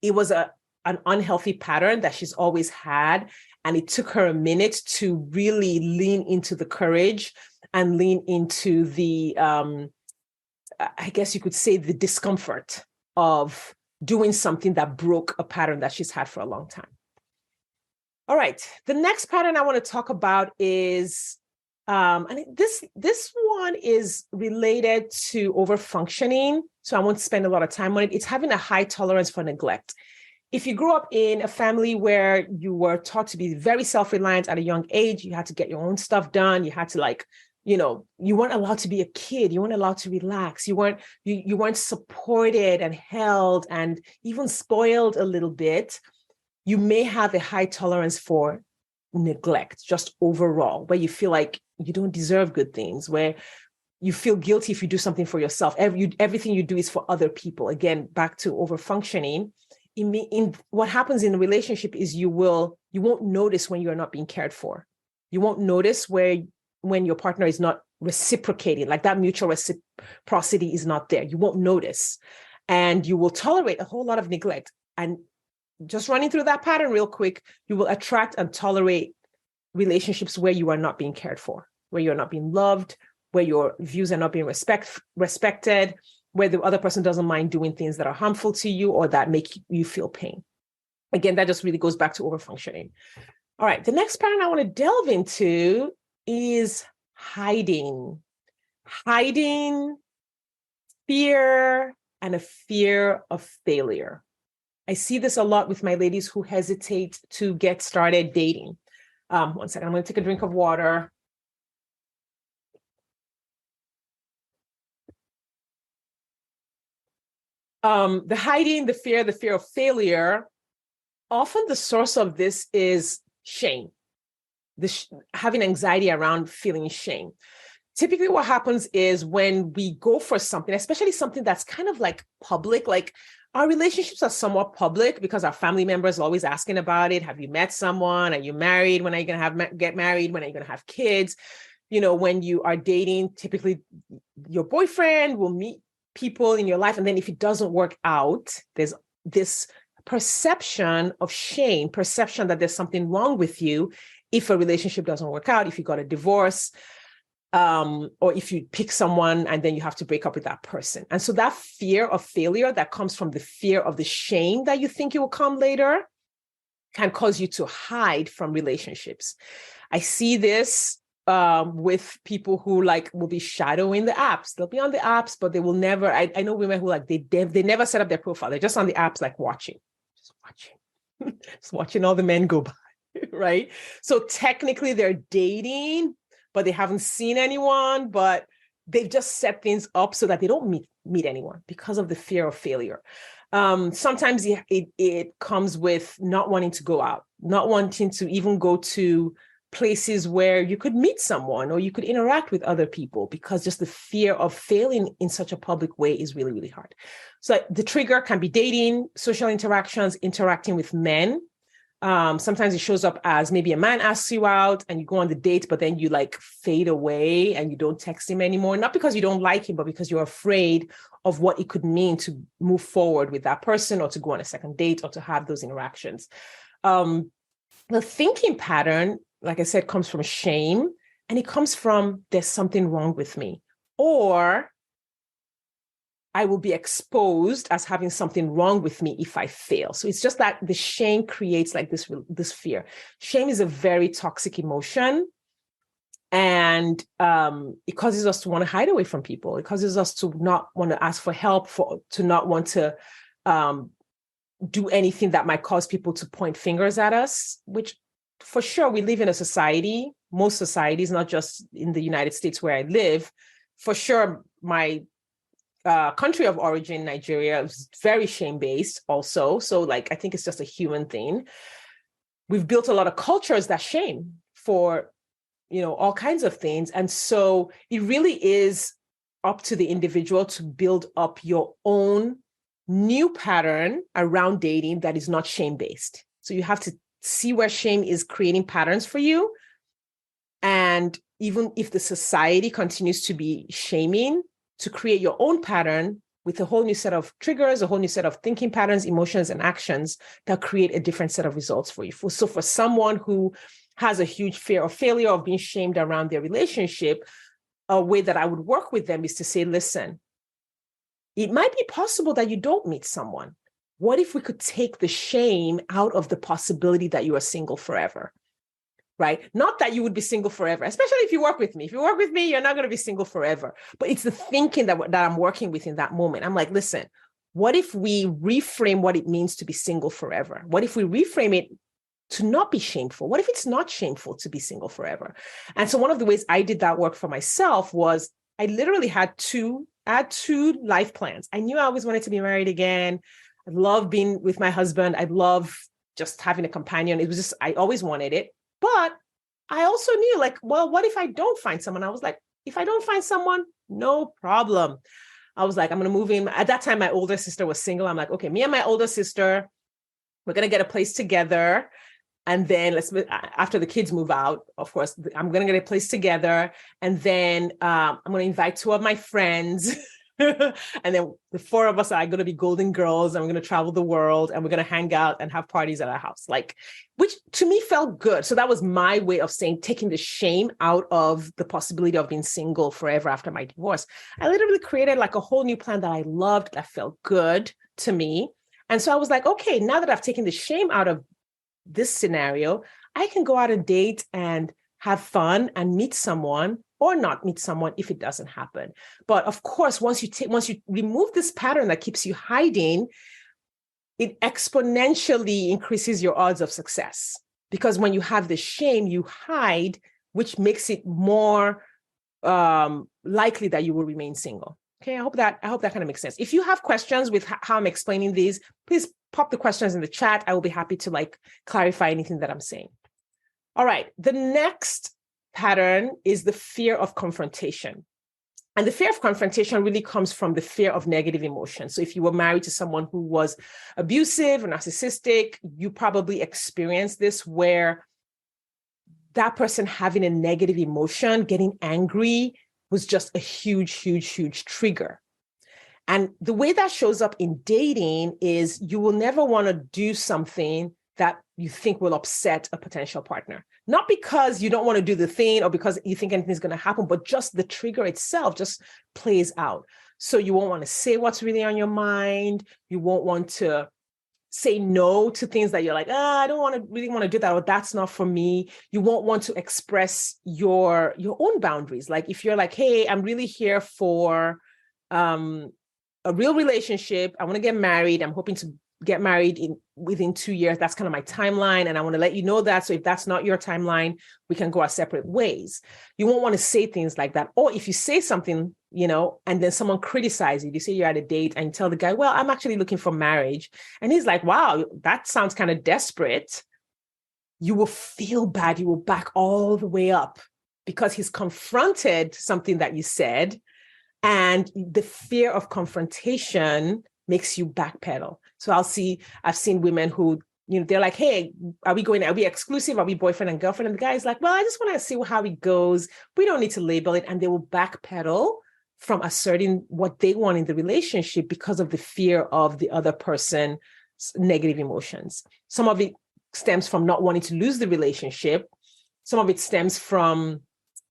It was an unhealthy pattern that she's always had. And it took her a minute to really lean into the courage and lean into the, I guess you could say, the discomfort of doing something that broke a pattern that she's had for a long time. All right. The next pattern I want to talk about is, and this one is related to overfunctioning. So I won't spend a lot of time on it. It's having a high tolerance for neglect. If you grew up in a family where you were taught to be very self-reliant at a young age, you had to get your own stuff done. You had to you weren't allowed to be a kid. You weren't allowed to relax. You weren't supported and held and even spoiled a little bit. You may have a high tolerance for neglect, just overall, where you feel like you don't deserve good things, where you feel guilty if you do something for yourself. Everything you do is for other people. Again, back to overfunctioning. In what happens in a relationship is you won't notice when you're not being cared for. You won't notice when your partner is not reciprocating, like that mutual reciprocity is not there. You won't notice. And you will tolerate a whole lot of neglect. And just running through that pattern real quick, you will attract and tolerate relationships where you are not being cared for, where you're not being loved, where your views are not being respected, where the other person doesn't mind doing things that are harmful to you or that make you feel pain. Again, that just really goes back to overfunctioning. All right, the next pattern I want to delve into is hiding, fear, and a fear of failure. I see this a lot with my ladies who hesitate to get started dating. One second, I'm going to take a drink of water. The hiding, the fear of failure, often the source of this is shame. Having anxiety around feeling shame. Typically what happens is when we go for something, especially something that's kind of like public, like our relationships are somewhat public because our family members are always asking about it. Have you met someone? Are you married? When are you going to get married? When are you going to have kids? When you are dating, typically your boyfriend will meet people in your life. And then if it doesn't work out, there's this perception of shame, perception that there's something wrong with you if a relationship doesn't work out, if you got a divorce, or if you pick someone and then you have to break up with that person. And so that fear of failure that comes from the fear of the shame that you think it will come later can cause you to hide from relationships. I see this with people who will be shadowing the apps. They'll be on the apps, but they will never, I know women who they never set up their profile. They're just on the apps, watching, just watching all the men go by. Right? So technically they're dating, but they haven't seen anyone, but they've just set things up so that they don't meet anyone because of the fear of failure. Sometimes it comes with not wanting to go out, not wanting to even go to places where you could meet someone or you could interact with other people because just the fear of failing in such a public way is really, really hard. So the trigger can be dating, social interactions, interacting with men. Sometimes it shows up as maybe a man asks you out and you go on the date, but then you fade away and you don't text him anymore. Not because you don't like him, but because you're afraid of what it could mean to move forward with that person or to go on a second date or to have those interactions. The thinking pattern, like I said, comes from shame. And it comes from there's something wrong with me, or I will be exposed as having something wrong with me if I fail. So it's just that the shame creates like this fear. Shame is a very toxic emotion. And it causes us to want to hide away from people. It causes us to not want to ask for help, to not want to do anything that might cause people to point fingers at us, which for sure we live in a society, most societies, not just in the United States where I live. For sure, my country of origin, Nigeria, is very shame-based also. So like, I think it's just a human thing. We've built a lot of cultures that shame for, all kinds of things. And so it really is up to the individual to build up your own new pattern around dating that is not shame-based. So you have to see where shame is creating patterns for you. And even if the society continues to be shaming, to create your own pattern with a whole new set of triggers, a whole new set of thinking patterns, emotions, and actions that create a different set of results for you. So for someone who has a huge fear of failure, of being shamed around their relationship, a way that I would work with them is to say, listen, it might be possible that you don't meet someone. What if we could take the shame out of the possibility that you are single forever? Right? Not that you would be single forever, especially if you work with me. If you work with me, you're not going to be single forever. But it's the thinking that I'm working with in that moment. I'm like, listen, what if we reframe what it means to be single forever? What if we reframe it to not be shameful? What if it's not shameful to be single forever? And so one of the ways I did that work for myself was I literally had two life plans. I knew I always wanted to be married again. I love being with my husband. I love just having a companion. It was just, I always wanted it. But I also knew like, well, what if I don't find someone? I was like, if I don't find someone, no problem. I was like, I'm going to move in. At that time, my older sister was single. I'm like, okay, me and my older sister, we're going to get a place together. And then after the kids move out, of course, I'm going to get a place together. And then I'm going to invite two of my friends. And then the four of us are going to be golden girls, and we're going to travel the world, and we're going to hang out and have parties at our house, which to me felt good. So that was my way of saying, taking the shame out of the possibility of being single forever after my divorce. I literally created like a whole new plan that I loved, that felt good to me. And so I was like, okay, now that I've taken the shame out of this scenario, I can go out and date and have fun and meet someone, or not meet someone if it doesn't happen. But of course, once you remove this pattern that keeps you hiding, it exponentially increases your odds of success. Because when you have the shame, you hide, which makes it more likely that you will remain single. Okay, I hope that kind of makes sense. If you have questions with how I'm explaining these, please pop the questions in the chat. I will be happy to clarify anything that I'm saying. All right, the next pattern is the fear of confrontation. And the fear of confrontation really comes from the fear of negative emotions. So if you were married to someone who was abusive or narcissistic, you probably experienced this, where that person having a negative emotion, getting angry, was just a huge, huge, huge trigger. And the way that shows up in dating is you will never want to do something that you think will upset a potential partner. Not because you don't want to do the thing or because you think anything's going to happen, but just the trigger itself just plays out. So you won't want to say what's really on your mind. You won't want to say no to things that you're like, I don't really want to do that, or that's not for me. You won't want to express your own boundaries. Like if you're like, hey, I'm really here for a real relationship. I want to get married. I'm hoping to get married within 2 years. That's kind of my timeline. And I want to let you know that. So if that's not your timeline, we can go our separate ways. You won't want to say things like that. Or if you say something, and then someone criticizes you say you're at a date and you tell the guy, well, I'm actually looking for marriage. And he's like, wow, that sounds kind of desperate. You will feel bad. You will back all the way up because he's confronted something that you said. And the fear of confrontation makes you backpedal. So I've seen women who, they're like, hey, are we exclusive? Are we boyfriend and girlfriend? And the guy's like, well, I just want to see how it goes. We don't need to label it. And they will backpedal from asserting what they want in the relationship because of the fear of the other person's negative emotions. Some of it stems from not wanting to lose the relationship. Some of it stems from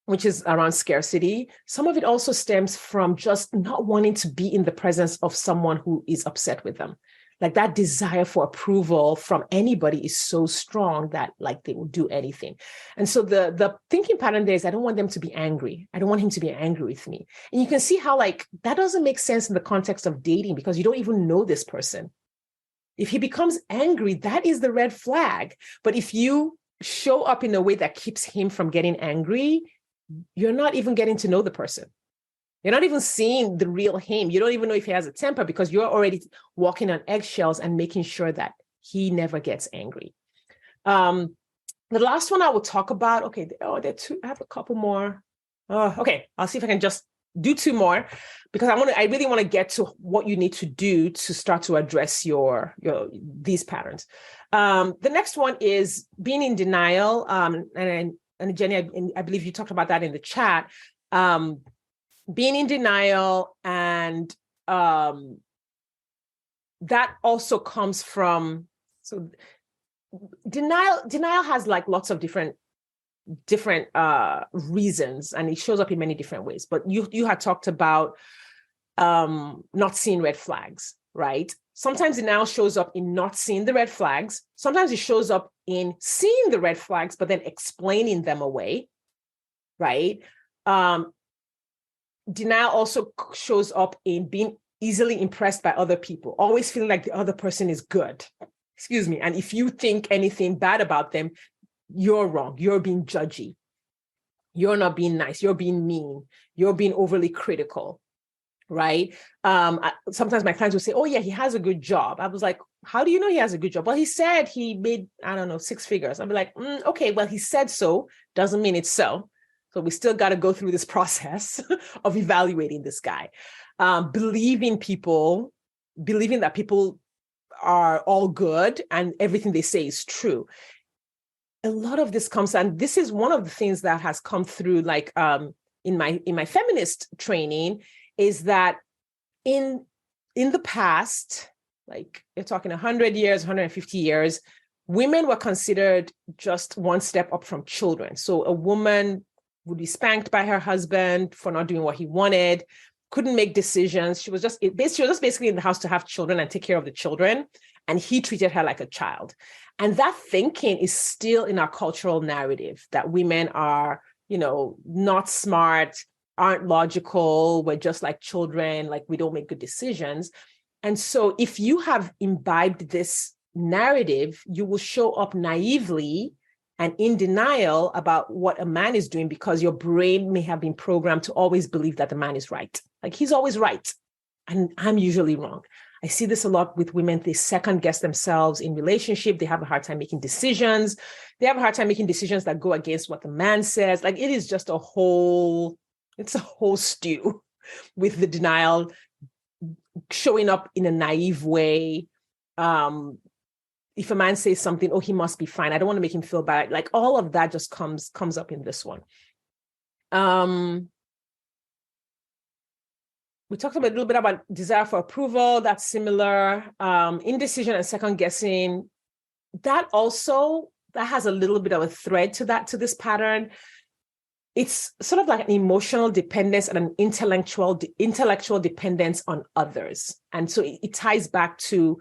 which is around scarcity. Some of it also stems from just not wanting to be in the presence of someone who is upset with them. Like that desire for approval from anybody is so strong that like they will do anything. And so the thinking pattern there is, I don't want them to be angry. I don't want him to be angry with me. And you can see how like that doesn't make sense in the context of dating because you don't even know this person. If he becomes angry, that is the red flag. But if you show up in a way that keeps him from getting angry, you're not even getting to know the person. You're not even seeing the real him. You don't even know if he has a temper because you're already walking on eggshells and making sure that he never gets angry. The last one I will talk about, okay, there are two, I have a couple more. Okay, I'll see if I can just do two more because I really want to get to what you need to do to start to address these patterns. The next one is being in denial. And Jenny, I believe you talked about that in the chat. Being in denial, and that also comes from, so denial has like lots of different reasons, and it shows up in many different ways. But you had talked about not seeing red flags, right? Sometimes denial shows up in not seeing the red flags. Sometimes it shows up in seeing the red flags, but then explaining them away, right? Denial also shows up in being easily impressed by other people, always feeling like the other person is good. Excuse me. And if you think anything bad about them, you're wrong. You're being judgy. You're not being nice. You're being mean. You're being overly critical, right? Sometimes my clients will say, oh yeah, he has a good job. I was like, how do you know he has a good job? Well, he said he made, I don't know, 6 figures. I'll be like, okay, well, he said so. Doesn't mean it's so. So we still got to go through this process of evaluating this guy. Believing that people are all good and everything they say is true. A lot of this comes, and this is one of the things that has come through, like in my feminist training, is that in the past, like you're talking 100 years, 150 years, women were considered just one step up from children. So a woman would be spanked by her husband for not doing what he wanted, couldn't make decisions. She was just basically in the house to have children and take care of the children. And he treated her like a child. And that thinking is still in our cultural narrative, that women are, not smart, aren't logical, we're just like children, like we don't make good decisions. And so if you have imbibed this narrative, you will show up naively and in denial about what a man is doing because your brain may have been programmed to always believe that the man is right. Like he's always right. And I'm usually wrong. I see this a lot with women. They second guess themselves in relationship. They have a hard time making decisions. They have a hard time making decisions that go against what the man says. Like it is just a whole stew with the denial showing up in a naive way. If a man says something, oh, he must be fine. I don't want to make him feel bad. Like all of that just comes up in this one. We talked a little bit about desire for approval. That's similar. Indecision and second guessing. That has a little bit of a thread to this pattern. It's sort of like an emotional dependence and an intellectual dependence on others. And so it ties back to,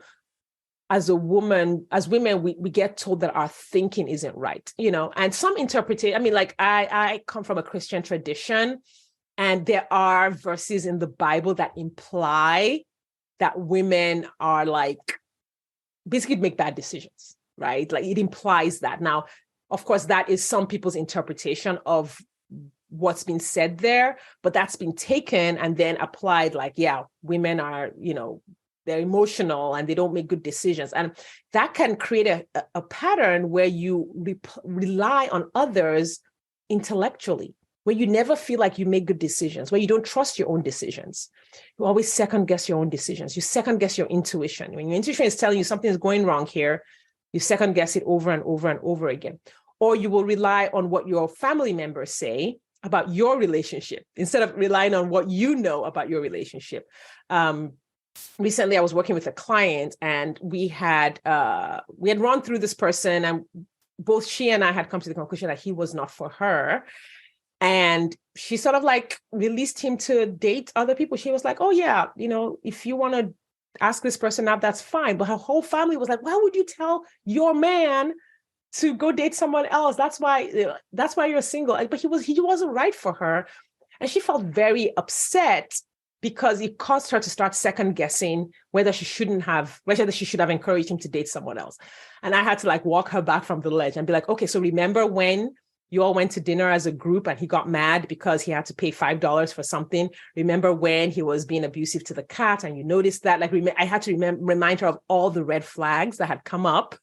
as women, we get told that our thinking isn't right, and some interpretation. I mean, like I come from a Christian tradition, and there are verses in the Bible that imply that women are like, basically make bad decisions, right? Like it implies that. Now, of course, that is some people's interpretation of what's been said there, but that's been taken and then applied like, yeah, women are, they're emotional and they don't make good decisions. And that can create a pattern where you rely on others intellectually, where you never feel like you make good decisions, where you don't trust your own decisions. You always second guess your own decisions. You second guess your intuition. When your intuition is telling you something is going wrong here, you second guess it over and over and over again. Or you will rely on what your family members say about your relationship instead of relying on what you know about your relationship. Recently, I was working with a client, and we had run through this person, and both she and I had come to the conclusion that he was not for her. And she sort of like released him to date other people. She was like, oh yeah, if you want to ask this person out, that's fine. But her whole family was like, why would you tell your man to go date someone else? That's why you're single. But he wasn't right for her. And she felt very upset because it caused her to start second guessing whether she should have encouraged him to date someone else. And I had to like walk her back from the ledge and be like, okay, so remember when you all went to dinner as a group and he got mad because he had to pay $5 for something? Remember when he was being abusive to the cat and you noticed that? Like, I had to remind her of all the red flags that had come up,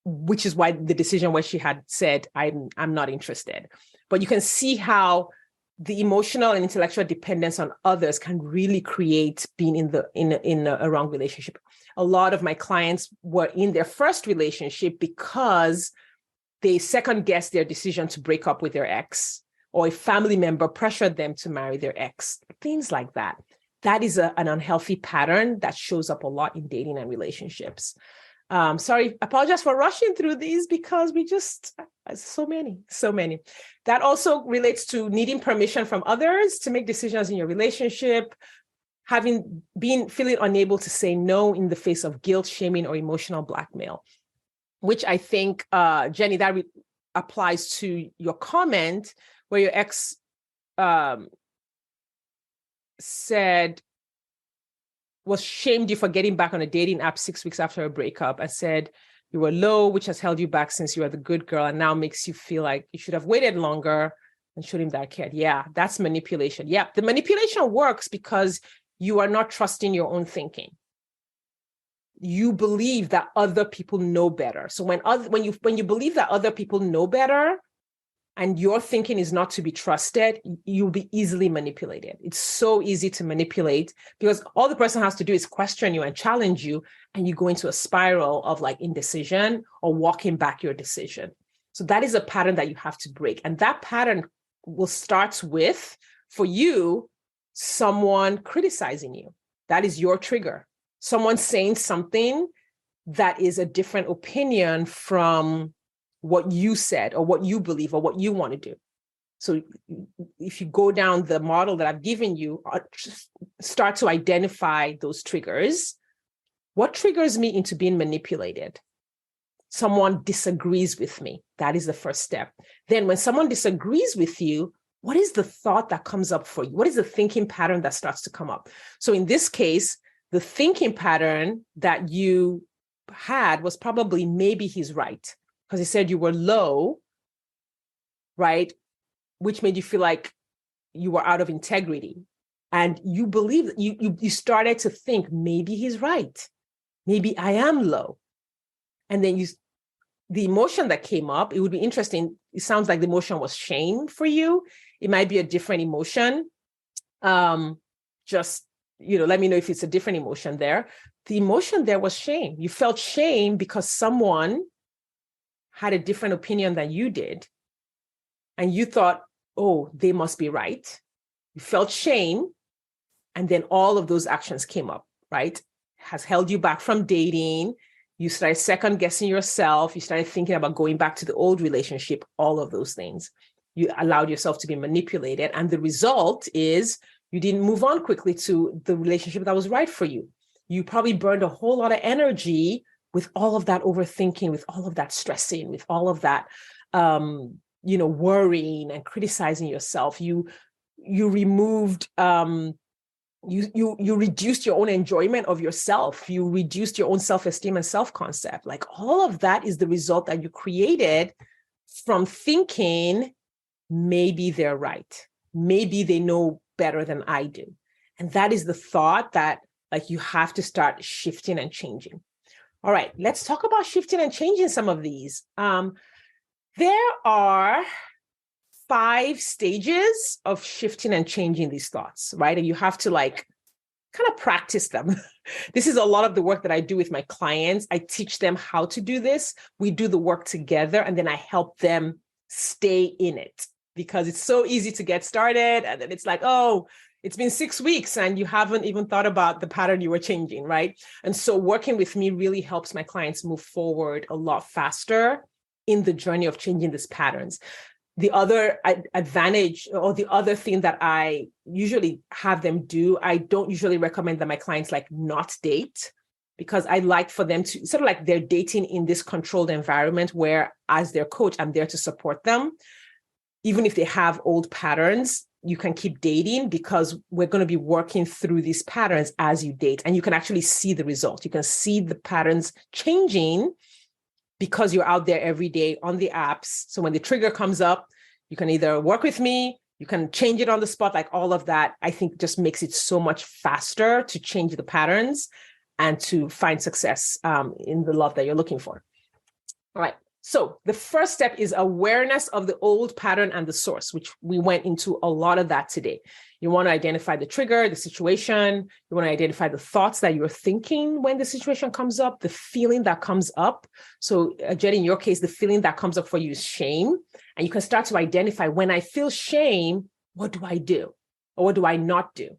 which is why the decision where she had said, I'm not interested. But you can see how the emotional and intellectual dependence on others can really create being in a wrong relationship. A lot of my clients were in their first relationship because they second guessed their decision to break up with their ex, or a family member pressured them to marry their ex, things like that. That is an unhealthy pattern that shows up a lot in dating and relationships. Sorry, apologize for rushing through these because so many. That also relates to needing permission from others to make decisions in your relationship, feeling unable to say no in the face of guilt, shaming, or emotional blackmail, which I think, Jenny, that applies to your comment where your ex was shamed you for getting back on a dating app 6 weeks after a breakup and said you were low, which has held you back since you were the good girl and now makes you feel like you should have waited longer and showed him that cared. Yeah, that's manipulation. Yeah, the manipulation works because you are not trusting your own thinking. You believe that other people know better. So when you believe that other people know better and your thinking is not to be trusted, you'll be easily manipulated. It's so easy to manipulate because all the person has to do is question you and challenge you, and you go into a spiral of like indecision or walking back your decision. So that is a pattern that you have to break. And that pattern will start with, for you, someone criticizing you. That is your trigger. Someone saying something that is a different opinion from what you said or what you believe or what you want to do. So if you go down the model that I've given you, just start to identify those triggers. What triggers me into being manipulated? Someone disagrees with me. That is the first step. Then when someone disagrees with you, what is the thought that comes up for you? What is the thinking pattern that starts to come up? So in this case, the thinking pattern that you had was probably maybe he's right, because he said you were low, right? Which made you feel like you were out of integrity. And you believe, you started to think, maybe he's right. Maybe I am low. And then the emotion that came up, it would be interesting. It sounds like the emotion was shame for you. It might be a different emotion. Let me know if it's a different emotion there. The emotion there was shame. You felt shame because someone had a different opinion than you did. And you thought, oh, they must be right. You felt shame. And then all of those actions came up, right? Has held you back from dating. You started second guessing yourself. You started thinking about going back to the old relationship, all of those things. You allowed yourself to be manipulated. And the result is you didn't move on quickly to the relationship that was right for you. You probably burned a whole lot of energy with all of that overthinking, with all of that stressing, with all of that, worrying and criticizing yourself. You removed, you reduced your own enjoyment of yourself. You reduced your own self-esteem and self-concept. Like all of that is the result that you created from thinking, maybe they're right. Maybe they know better than I do. And that is the thought that like you have to start shifting and changing. All right, let's talk about shifting and changing some of these. There are 5 stages of shifting and changing these thoughts, right? And you have to like kind of practice them. This is a lot of the work that I do with my clients. I teach them how to do this. We do the work together, and then I help them stay in it, because it's so easy to get started. And then it's like, oh, it's been 6 weeks and you haven't even thought about the pattern you were changing, right? And so working with me really helps my clients move forward a lot faster in the journey of changing these patterns. the other advantage or the other thing that I usually have them do, I don't usually recommend that my clients like not date, because I like for them to sort of like they're dating in this controlled environment where as their coach, I'm there to support them. Even if they have old patterns, you can keep dating because we're going to be working through these patterns as you date. And you can actually see the result. You can see the patterns changing because you're out there every day on the apps. So when the trigger comes up, you can either work with me, you can change it on the spot, like all of that, I think just makes it so much faster to change the patterns and to find success in the love that you're looking for. All right. So the first step is awareness of the old pattern and the source, which we went into a lot of that today. You want to identify the trigger, the situation. You want to identify the thoughts that you're thinking when the situation comes up, the feeling that comes up. So Jen, in your case, the feeling that comes up for you is shame. And you can start to identify, when I feel shame, what do I do? Or what do I not do?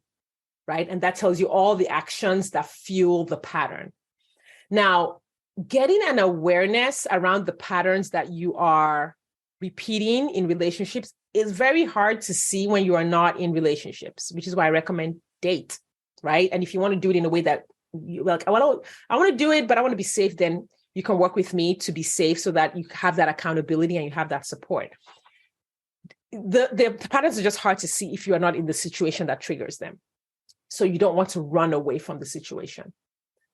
Right? And that tells you all the actions that fuel the pattern. Now, getting an awareness around the patterns that you are repeating in relationships is very hard to see when you are not in relationships, which is why I recommend date, right? And if you want to do it in a way that you like, I want to do it, but I want to be safe, then you can work with me to be safe so that you have that accountability and you have that support. The patterns are just hard to see if you are not in the situation that triggers them. So you don't want to run away from the situation.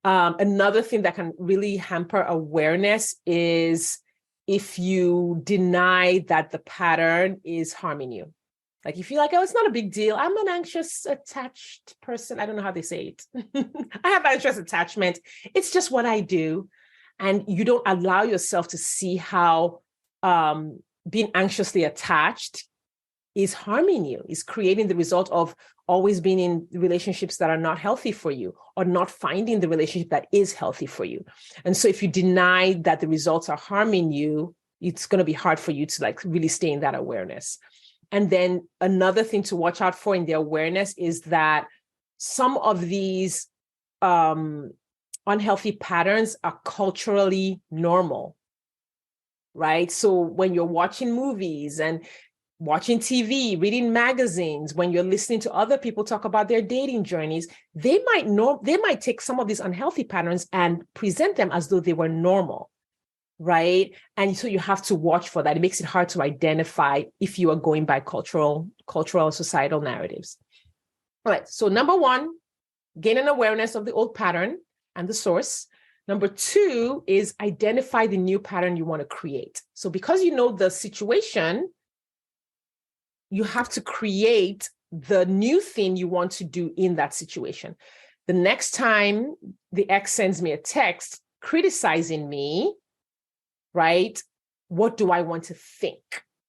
Another thing that can really hamper awareness is if you deny that the pattern is harming you. Like if you're like, oh, it's not a big deal. I'm an anxious attached person. I don't know how they say it. I have anxious attachment. It's just what I do. And you don't allow yourself to see how being anxiously attached is harming you, is creating the result of always being in relationships that are not healthy for you, or not finding the relationship that is healthy for you. And so if you deny that the results are harming you, it's going to be hard for you to like really stay in that awareness. And then another thing to watch out for in the awareness is that some of these unhealthy patterns are culturally normal, right? So when you're watching movies and watching TV, reading magazines, when you're listening to other people talk about their dating journeys, they might take some of these unhealthy patterns and present them as though they were normal, right? And so you have to watch for that. It makes it hard to identify if you are going by cultural societal narratives. All right. So number one, gain an awareness of the old pattern and the source. Number two is identify the new pattern you want to create. So because you know the situation, you have to create the new thing you want to do in that situation. The next time the ex sends me a text criticizing me, right? What do I want to think?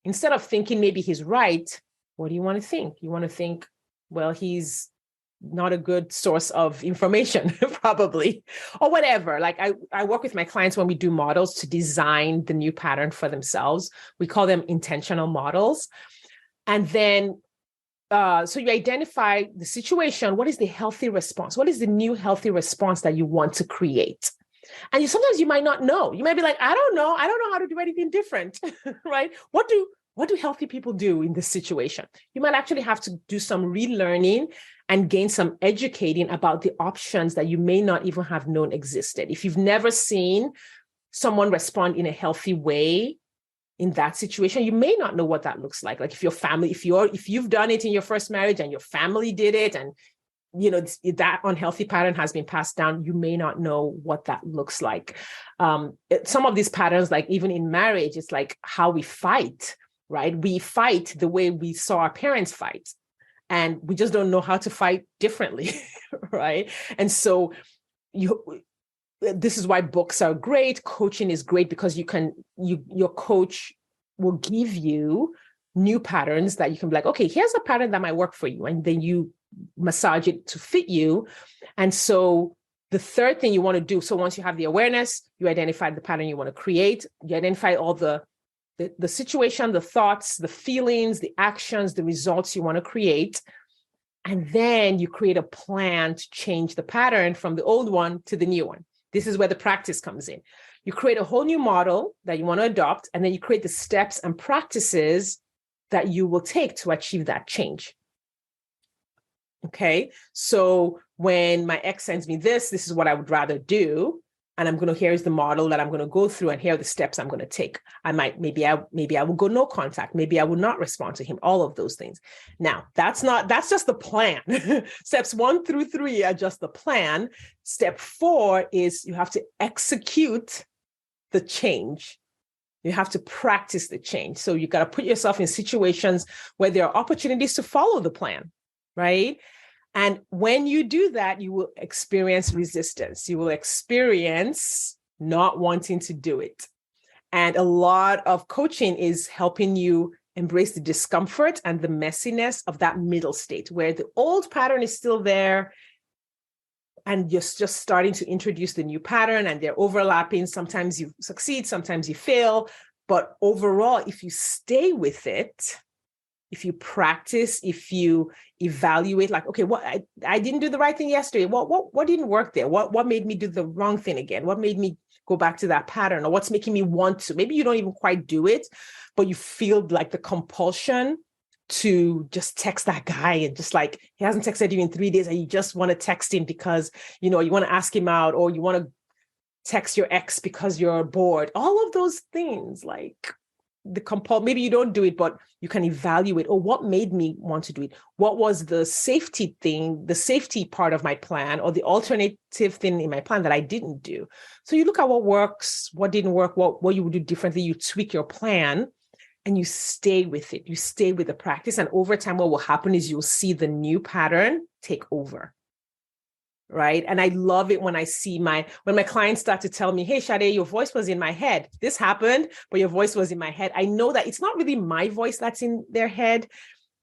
Instead of thinking maybe he's right, what do you want to think? You want to think, well, he's not a good source of information, probably, or whatever. Like I work with my clients when we do models to design the new pattern for themselves. We call them intentional models. And then, so you identify the situation. What is the healthy response? What is the new healthy response that you want to create? And sometimes you might not know. You might be like, I don't know how to do anything different, right? What do healthy people do in this situation? You might actually have to do some relearning and gain some educating about the options that you may not even have known existed. If you've never seen someone respond in a healthy way in that situation, you may not know what that looks like. Like if you've done it in your first marriage and your family did it, and that unhealthy pattern has been passed down, you may not know what that looks like. Some of these patterns, like even in marriage, it's like how we fight, right? We fight the way we saw our parents fight, and we just don't know how to fight differently, right? And so this is why books are great. Coaching is great because your coach will give you new patterns that you can be like, okay, here's a pattern that might work for you. And then you massage it to fit you. And so the third thing you want to do, so once you have the awareness, you identify the pattern you want to create, you identify all the situation, the thoughts, the feelings, the actions, the results you want to create. And then you create a plan to change the pattern from the old one to the new one. This is where the practice comes in. You create a whole new model that you want to adopt, and then you create the steps and practices that you will take to achieve that change. Okay. So when my ex sends me this is what I would rather do. And here's the model that I'm going to go through, and here are the steps I'm going to take. Maybe I will go no contact. Maybe I will not respond to him, all of those things. Now, that's just the plan. Steps 1 through 3 are just the plan. Step 4 is you have to execute the change. You have to practice the change. So you got to put yourself in situations where there are opportunities to follow the plan, right? And when you do that, you will experience resistance. You will experience not wanting to do it. And a lot of coaching is helping you embrace the discomfort and the messiness of that middle state where the old pattern is still there and you're just starting to introduce the new pattern, and they're overlapping. Sometimes you succeed, sometimes you fail. But overall, if you stay with it, if you practice, if you evaluate, like, okay, what I didn't do the right thing yesterday. What didn't work there? What made me do the wrong thing again? What made me go back to that pattern? Or what's making me want to? Maybe you don't even quite do it, but you feel like the compulsion to just text that guy, and just like he hasn't texted you in 3 days, and you just want to text him because you want to ask him out, or you want to text your ex because you're bored. All of those things, like maybe you don't do it, but you can evaluate, what made me want to do it? What was the safety thing, the safety part of my plan, or the alternative thing in my plan that I didn't do? So you look at what works, what didn't work, what you would do differently. You tweak your plan and you stay with it. You stay with the practice. And over time, what will happen is you'll see the new pattern take over. Right. And I love it when I see when my clients start to tell me, hey, Sade, your voice was in my head. This happened, but your voice was in my head. I know that it's not really my voice that's in their head.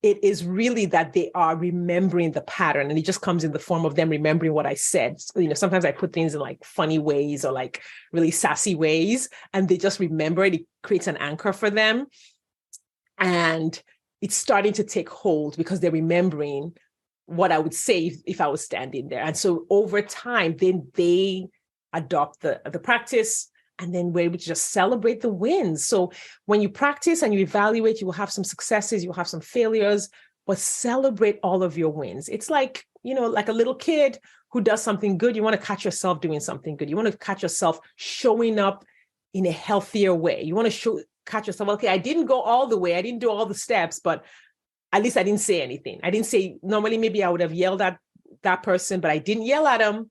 It is really that they are remembering the pattern, and it just comes in the form of them remembering what I said. So, sometimes I put things in like funny ways or like really sassy ways, and they just remember it. It creates an anchor for them. And it's starting to take hold because they're remembering what I would say if I was standing there. And so over time, then they adopt the practice, and then we're able to just celebrate the wins. So when you practice and you evaluate, you will have some successes, you'll have some failures, but celebrate all of your wins. It's like, like a little kid who does something good. You want to catch yourself doing something good. You want to catch yourself showing up in a healthier way. You want to catch yourself, okay, I didn't go all the way. I didn't do all the steps, but at least I didn't say anything. I didn't say, normally maybe I would have yelled at that person, but I didn't yell at him.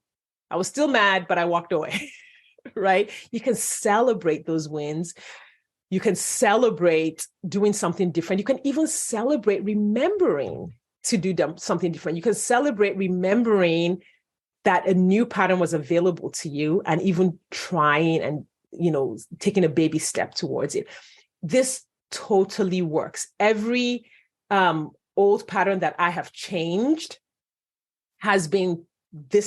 I was still mad, but I walked away, right? You can celebrate those wins. You can celebrate doing something different. You can even celebrate remembering to do something different. You can celebrate remembering that a new pattern was available to you, and even trying and, taking a baby step towards it. This totally works. Every old pattern that I have changed has been the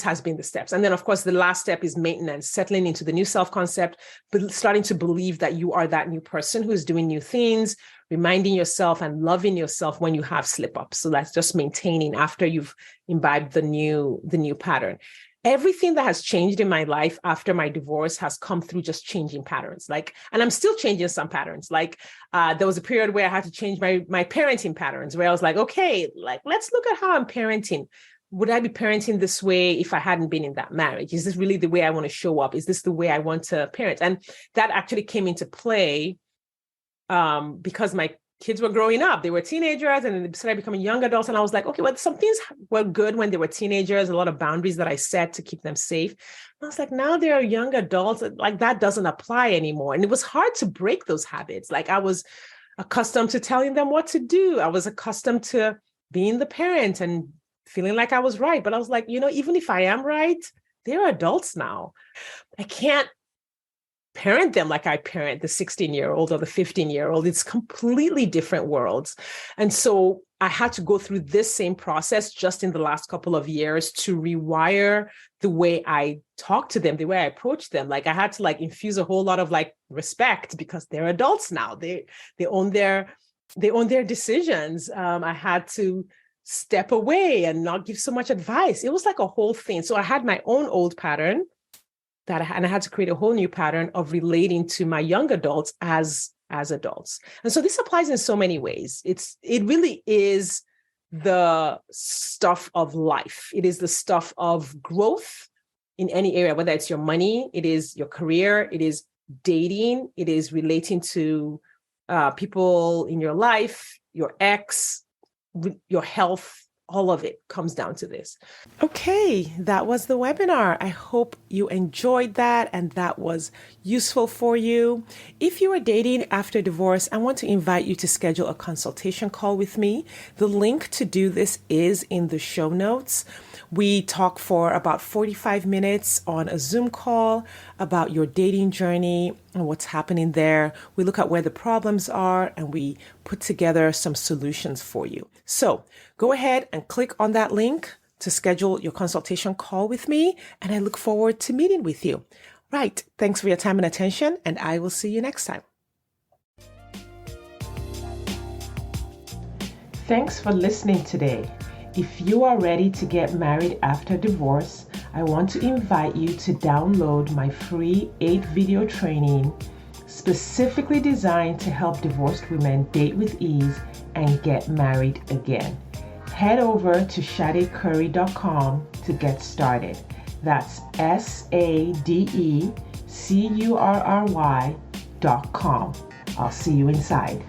steps. And then, of course, the last step is maintenance, settling into the new self-concept, but starting to believe that you are that new person who's doing new things, reminding yourself and loving yourself when you have slip-ups. So that's just maintaining after you've imbibed the new pattern. Everything that has changed in my life after my divorce has come through just changing patterns. And I'm still changing some patterns. There was a period where I had to change my parenting patterns, where I was like, okay, let's look at how I'm parenting. Would I be parenting this way if I hadn't been in that marriage? Is this really the way I want to show up? Is this the way I want to parent? And that actually came into play because my kids were growing up. They were teenagers, and then they started becoming young adults. And I was like, okay, well, some things were good when they were teenagers, a lot of boundaries that I set to keep them safe. And I was like, now they're young adults, that doesn't apply anymore. And it was hard to break those habits. I was accustomed to telling them what to do. I was accustomed to being the parent and feeling like I was right. But I was like, even if I am right, they're adults now. I can't parent them like I parent the 16-year-old or the 15-year-old. It's completely different worlds. And so I had to go through this same process just in the last couple of years to rewire the way I talk to them, the way I approach them. I had to infuse a whole lot of respect, because they're adults now. They own their decisions. I had to step away and not give so much advice. It was like a whole thing. So I had my own old pattern and I had to create a whole new pattern of relating to my young adults as as adults. And so this applies in so many ways. It really is the stuff of life. It is the stuff of growth in any area, whether it's your money, it is your career, it is dating, it is relating to people in your life, your ex, your health. All of it comes down to this. Okay, that was the webinar. I hope you enjoyed that and that was useful for you. If you are dating after divorce, I want to invite you to schedule a consultation call with me. The link to do this is in the show notes. We talk for about 45 minutes on a Zoom call about your dating journey and what's happening there. We look at where the problems are and we put together some solutions for you. So go ahead and click on that link to schedule your consultation call with me, and I look forward to meeting with you. Right. Thanks for your time and attention, and I will see you next time. Thanks for listening today. If you are ready to get married after divorce, I want to invite you to download my free 8-video training specifically designed to help divorced women date with ease and get married again. Head over to SadeCurry.com to get started. That's SadeCurry.com. I'll see you inside.